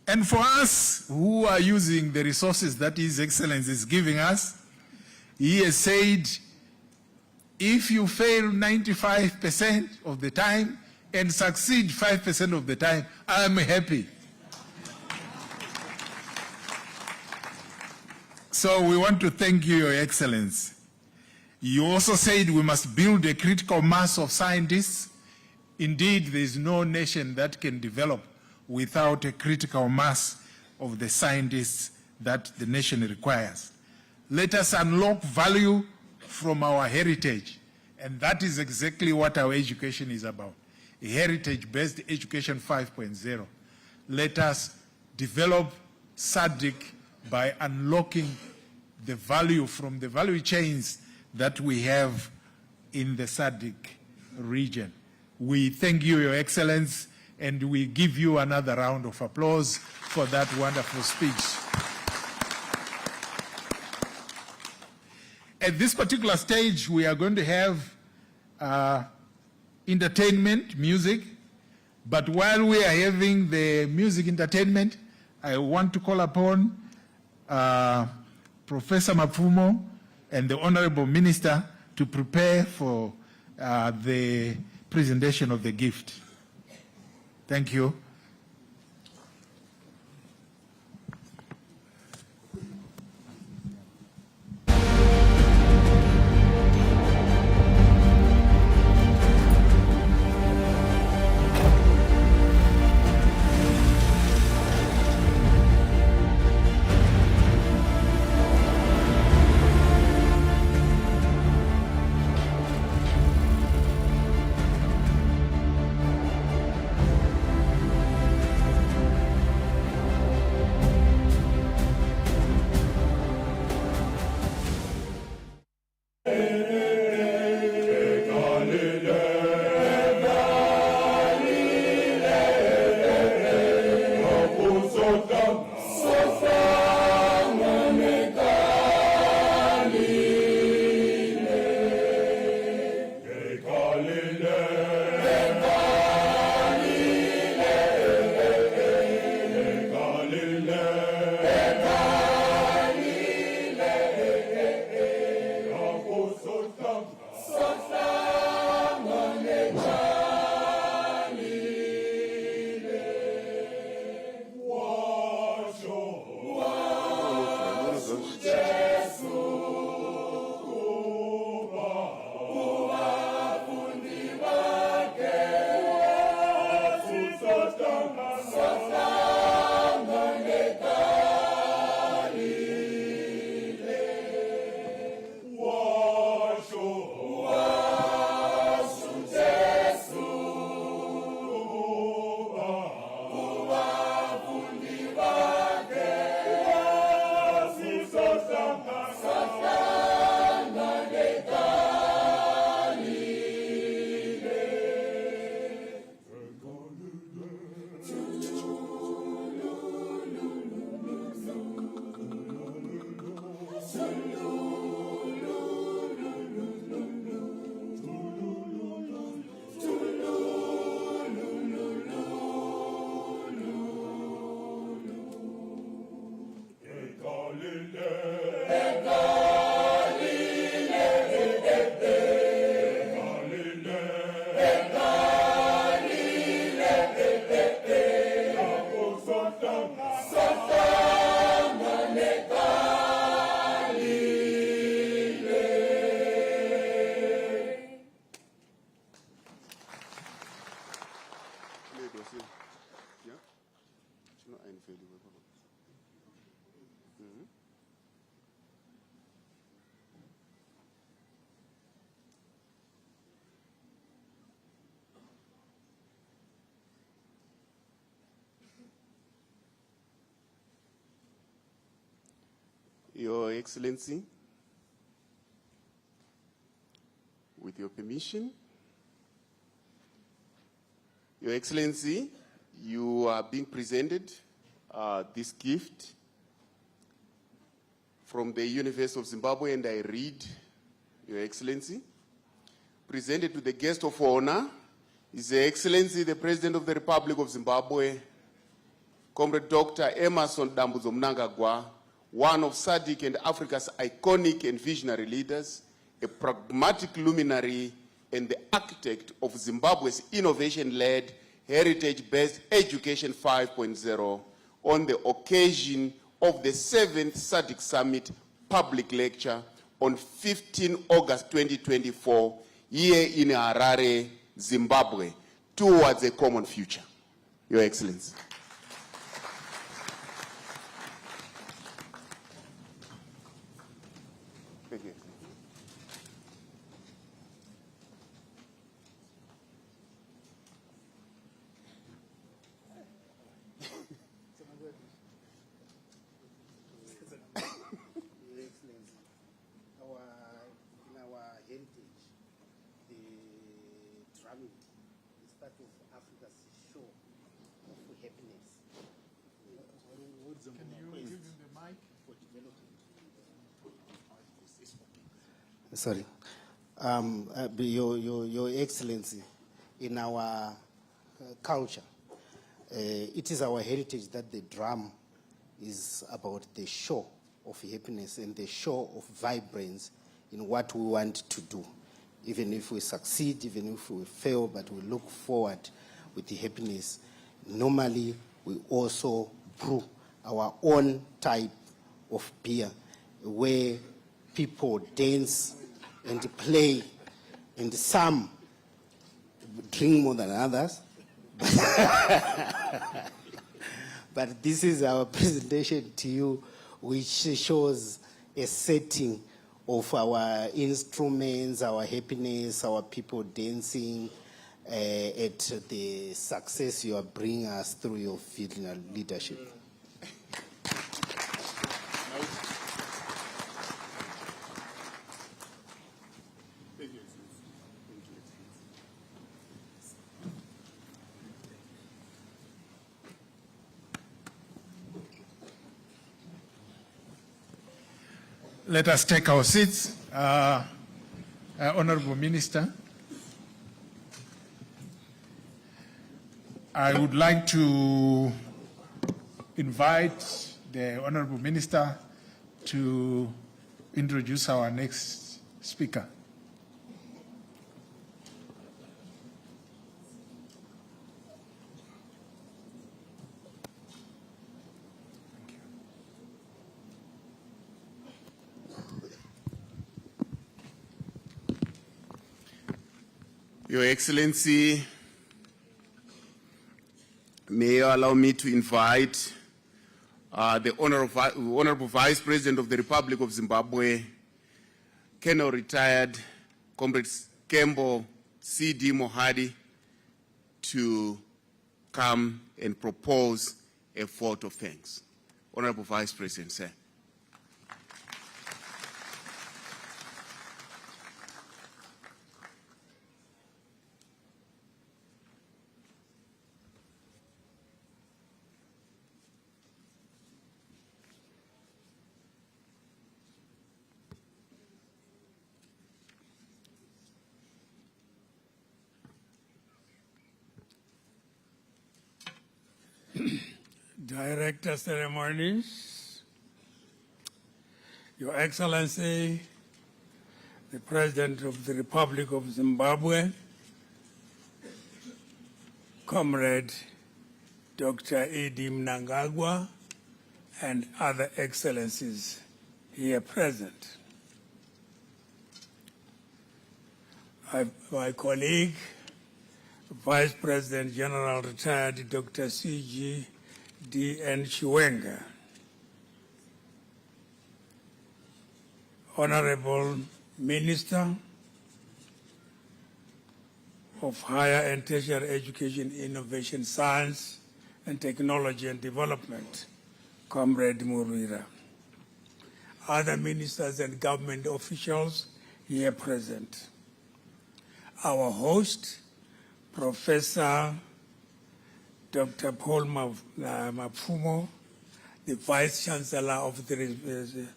And for us who are using the resources that His Excellency is giving us, he has said, if you fail 95% of the time and succeed 5% of the time, I'm happy. So we want to thank you, Your Excellency. You also said we must build a critical mass of scientists. Indeed, there is no nation that can develop without a critical mass of the scientists that the nation requires. Let us unlock value from our heritage, and that is exactly what our education is about, a heritage-based education 5.0. Let us develop SADC by unlocking the value from the value chains that we have in the SADC region. We thank you, Your Excellency, and we give you another round of applause for that wonderful speech. At this particular stage, we are going to have entertainment, music, but while we are having the music entertainment, I want to call upon Professor Mapfumo and the Honorable Minister to prepare for the presentation of the gift. Thank you. Your Excellency, with your permission, Your Excellency, you are being presented this gift from the University of Zimbabwe, and I read, Your Excellency, presented to the guest of honor, His Excellency, the President of the Republic of Zimbabwe, Comrade Dr. Emerson Dambudzo Mnangagwa, one of SADC and Africa's iconic and visionary leaders, a pragmatic luminary, and the architect of Zimbabwe's innovation-led, heritage-based Education 5.0, on the occasion of the 7th SADC Summit public lecture on 15 August 2024, here in Harare, Zimbabwe, towards a common future. Your Excellency. Thank you. In our heritage, the drumming is part of Africa's show of happiness. Can you give him the mic? Sorry. Your Excellency, in our culture, it is our heritage that the drum is about the show of happiness and the show of vibrance in what we want to do. Even if we succeed, even if we fail, but we look forward with the happiness. Normally, we also brew our own type of beer where people dance and play, and some drink more than others. But this is our presentation to you, which shows a setting of our instruments, our happiness, our people dancing at the success you are bringing us through your visionary leadership. Let us take our seats. Honorable Minister, I would like to invite the Honorable Minister to introduce our next speaker. Your Excellency, may you allow me to invite the Honorable Vice President of the Republic of Zimbabwe, Colonel Retired Comrade Kembo C.D. Mohadi, to come and propose a vote of thanks. Honorable Vice President, sir. Director Ceremonies, Your Excellency, the President of the Republic of Zimbabwe, Comrade Dr. E.D. Mnangagwa, and other excellencies here present. My colleague, Vice President General Retired Dr. C.G. D.N. Chiwenga, Honorable Minister of Higher and Tertiary Education, Innovation, Science, and Technology and Development, Comrade Murira. other ministers and government officials here present. Our host, Professor Dr. Paul Mapfumo, the Vice Chancellor of the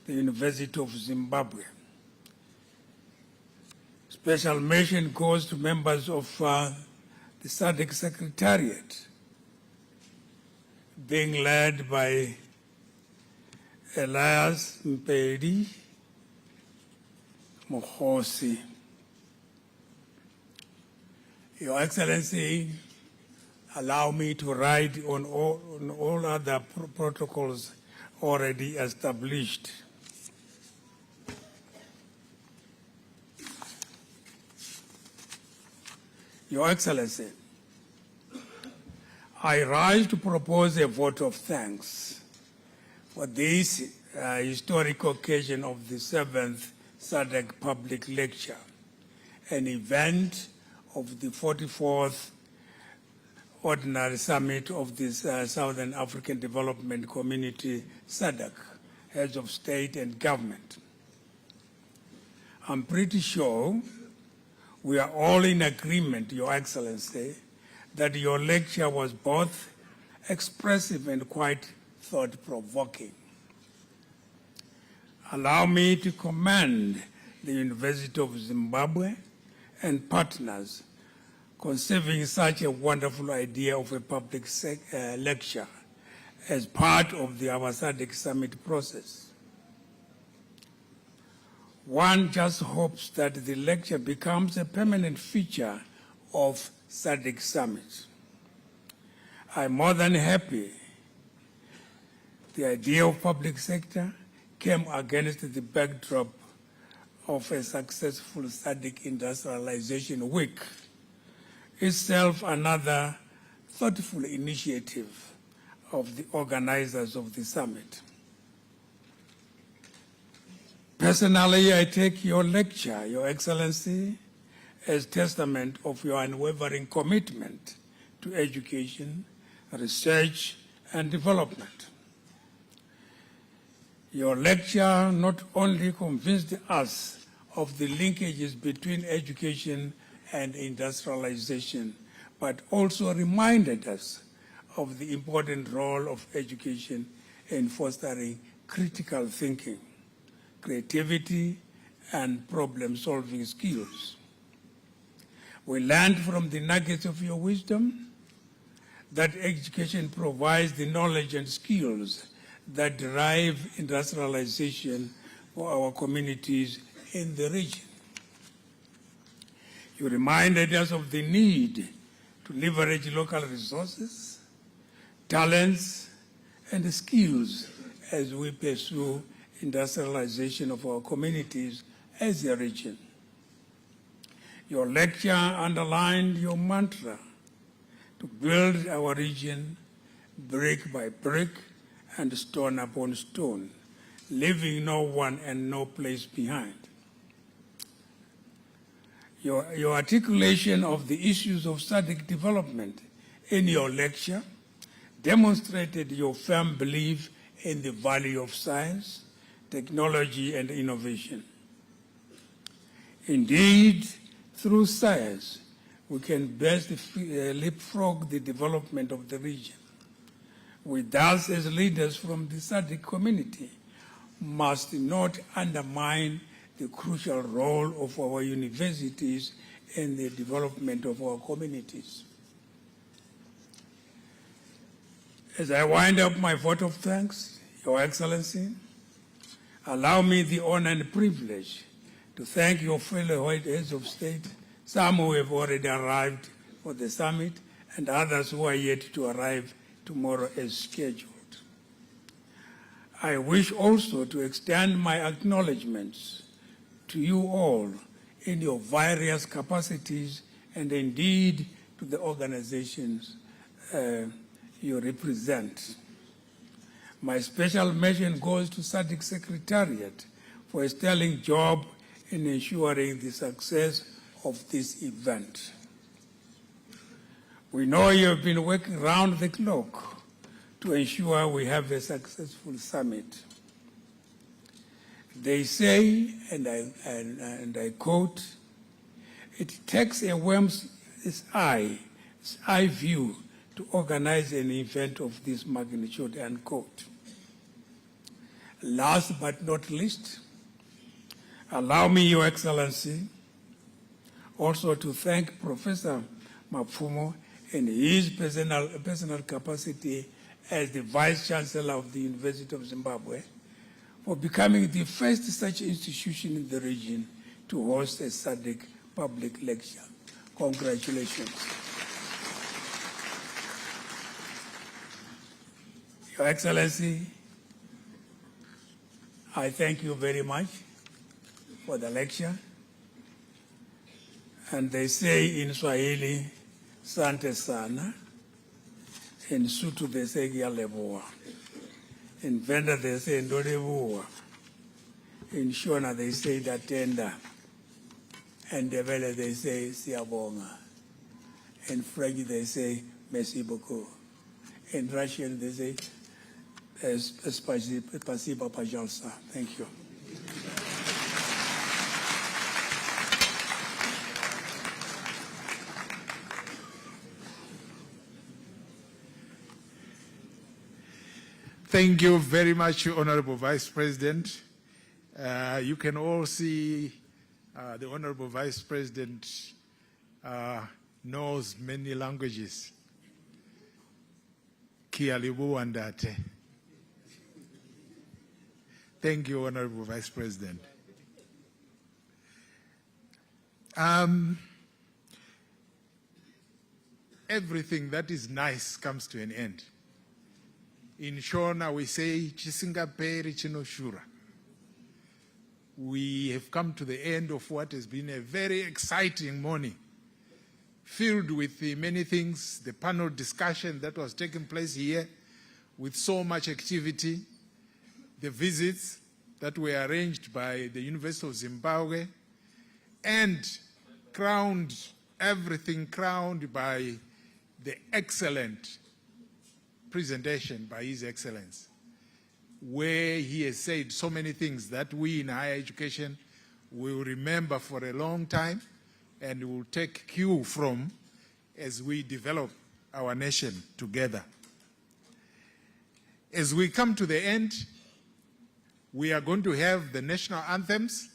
University of Zimbabwe. Special mention goes to members of the SADC Secretariat, being led by Elias Mpedi Mohosi. Your Excellency, allow me to ride on all other protocols already established. Your Excellency, I rise to propose a vote of thanks for this historic occasion of the 7th SADC Public Lecture, an event of the 44th Ordinary Summit of the Southern African Development Community, SADC, Heads of State and Government. I'm pretty sure we are all in agreement, Your Excellency, that your lecture was both expressive and quite thought-provoking. Allow me to commend the University of Zimbabwe and partners conceiving such a wonderful idea of a public lecture as part of our SADC summit process. One just hopes that the lecture becomes a permanent feature of SADC summit. I'm more than happy the idea of public sector came against the backdrop of a successful SADC Industrialization Week, itself another thoughtful initiative of the organizers of the summit. Personally, I take your lecture, Your Excellency, as testament of your unwavering commitment to education, research, and development. Your lecture not only convinced us of the linkages between education and industrialization, but also reminded us of the important role of education in fostering critical thinking, creativity, and problem-solving skills. We learned from the nuggets of your wisdom that education provides the knowledge and skills that drive industrialization for our communities in the region. You reminded us of the need to leverage local resources, talents, and skills as we pursue industrialization of our communities as a region. Your lecture underlined your mantra to build our region brick by brick and stone upon stone, leaving no one and no place behind. Your articulation of the issues of SADC development in your lecture demonstrated your firm belief in the value of science, technology, and innovation. Indeed, through science, we can best leapfrog the development of the region. We thus, as leaders from the SADC community, must not undermine the crucial role of our universities in the development of our communities. As I wind up my vote of thanks, Your Excellency, allow me the honor and privilege to thank your fellow heads of state, some who have already arrived for the summit and others who are yet to arrive tomorrow as scheduled. I wish also to extend my acknowledgements to you all in your various capacities and indeed to the organizations you represent. My special mention goes to SADC Secretariat for a sterling job in ensuring the success of this event. We know you have been working round the clock to ensure we have a successful summit. They say, and I quote, "It takes a worm's eye view to organize an event of this magnitude," unquote. Last but not least, allow me, Your Excellency, also to thank Professor Mapfumo in his personal capacity as the Vice Chancellor of the University of Zimbabwe for becoming the first such institution in the region to host a SADC public lecture. Congratulations. Your Excellency, I thank you very much for the lecture. And they say in Swahili, Sante sana. In Sutu they say Gyaleboa. In Venda they say Ndoreboa. In Shona they say Datenda. And Devele they say Siabonga. In French they say Merci beaucoup. In Russian they say Spasibo Pajalsa. Thank you. Thank you very much, Honorable Vice President. You can all see the Honorable Vice President knows many languages. Kialibu andate. Thank you, Honorable Vice President. Everything that is nice comes to an end. In Shona, we say, Chisingaperi chinoshura. We have come to the end of what has been a very exciting morning, filled with many things, the panel discussion that was taking place here with so much activity, the visits that were arranged by the University of Zimbabwe, and everything crowned by the excellent presentation by His Excellency, where he has said so many things that we in higher education will remember for a long time and will take cue from as we develop our nation together. As we come to the end, we are going to have the national anthems.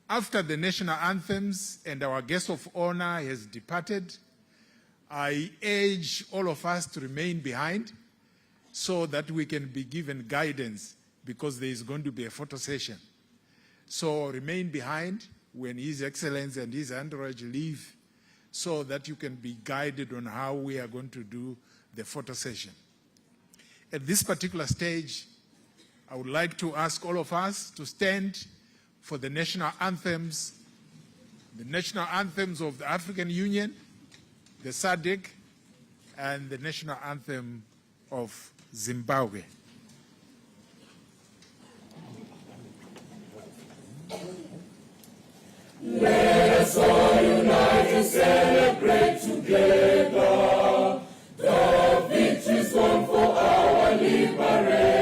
After the national anthems and our guest of honor has departed, I urge all of us to remain behind so that we can be given guidance, because there is going to be a photo session. So remain behind when His Excellency and his entourage leave so that you can be guided on how we are going to do the photo session. At this particular stage, I would like to ask all of us to stand for the national anthems of the African Union, the SADC, and the national anthem of Zimbabwe. Let us all unite and celebrate together the victories won for our liberation.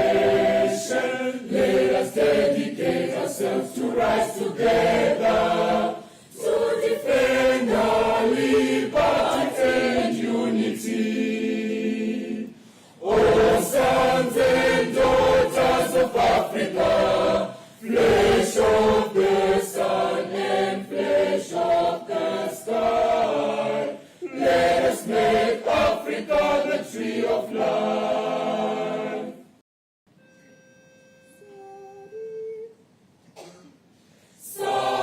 Let us dedicate ourselves to rise together to defend our liberty and unity. O sons and daughters of Africa, flesh of the sun and flesh of the sky, let us make Africa the tree of life. So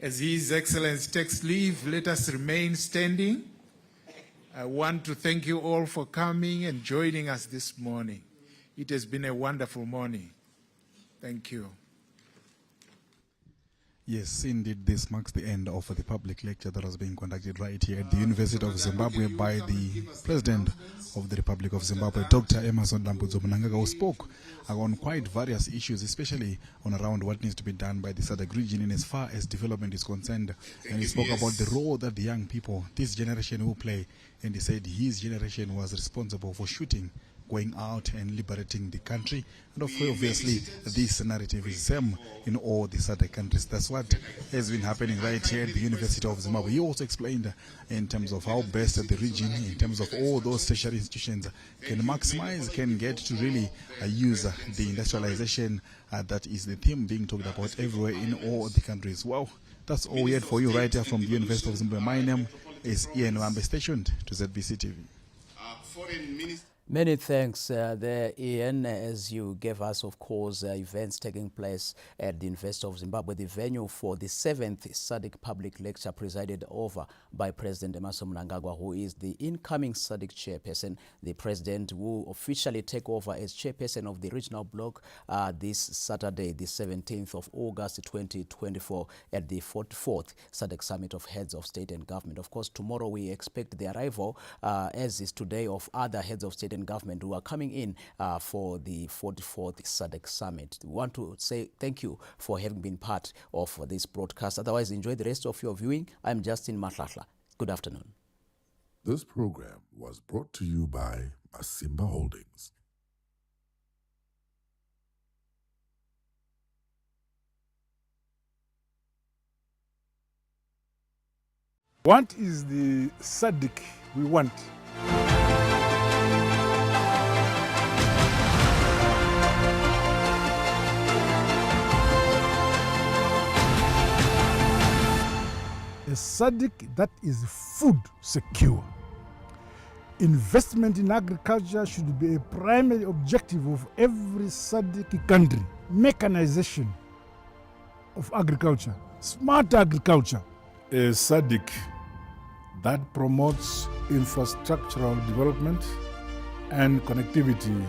As His Excellency takes leave, let us remain standing. I want to thank you all for coming and joining us this morning. It has been a wonderful morning. Thank you. Yes, indeed, this marks the end of the public lecture that was being conducted right here at the University of Zimbabwe by the President of the Republic of Zimbabwe, Dr. Emmerson Mnangagwa, who spoke on quite various issues, especially on around what needs to be done by the SADC region in as far as development is concerned. And he spoke about the role that the young people, this generation, will play. And he said his generation was responsible for shooting, going out and liberating the country. And obviously, this narrative is the same in all these other countries. That's what has been happening right here at the University of Zimbabwe. He also explained in terms of how best the region, in terms of all those tertiary institutions, can maximize, can get to really use the industrialization that is the theme being talked about everywhere in all the countries. Well, that's all we had for you right here from the University of Zimbabwe. My name is Ian Wambe, stationed to ZBC TV. Foreign Minister. Many thanks there, Ian, as you gave us, of course, events taking place at the University of Zimbabwe, the venue for the 7th SADC Public Lecture presided over by President Emmerson Mnangagwa, who is the incoming SADC chairperson. The president will officially take over as chairperson of the regional bloc this Saturday, the 17th of August 2024, at the 44th SADC Summit of Heads of State and Government. Of course, tomorrow we expect the arrival, as is today, of other heads of state and government who are coming in for the 44th SADC Summit. We want to say thank you for having been part of this broadcast. Otherwise, enjoy the rest of your viewing. I'm Justin Matlahla. Good afternoon. This program was brought to you by Masimba Holdings. What is the SADC we want? A SADC that is food secure. Investment in agriculture should be a primary objective of every SADC country. Mechanization of agriculture, smart agriculture. A SADC that promotes infrastructural development and connectivity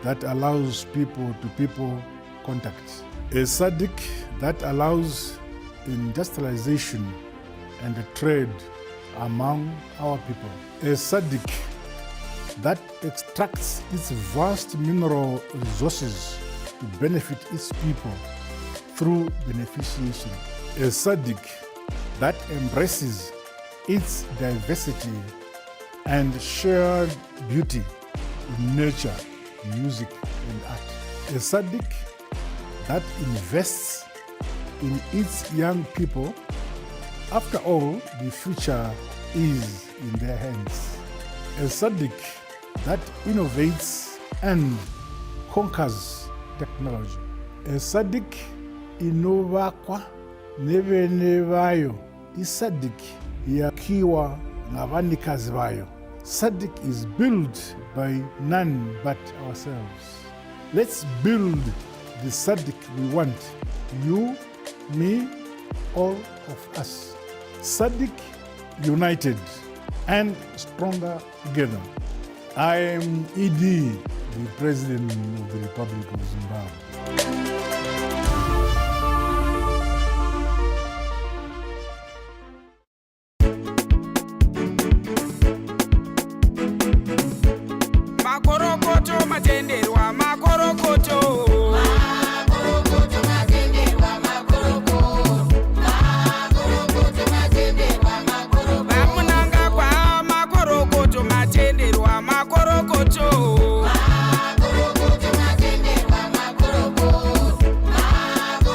that allows people-to-people contact. A SADC that allows industrialization and trade among our people. A SADC that extracts its vast mineral resources to benefit its people through beneficiation. A SADC that embraces its diversity and shared beauty in nature, music, and art. A SADC that invests in its young people. After all, the future is in their hands. A SADC that innovates and conquers technology. SADC inovakwa nevene vayo. SADC yakiwa ngavanikazi vayo. SADC is built by none but ourselves. Let's build the SADC we want. You, me, all of us. SADC united and stronger together. I am ED, the President of the Republic of Zimbabwe. Makorokoto matenderwa makorokoto. Makorokoto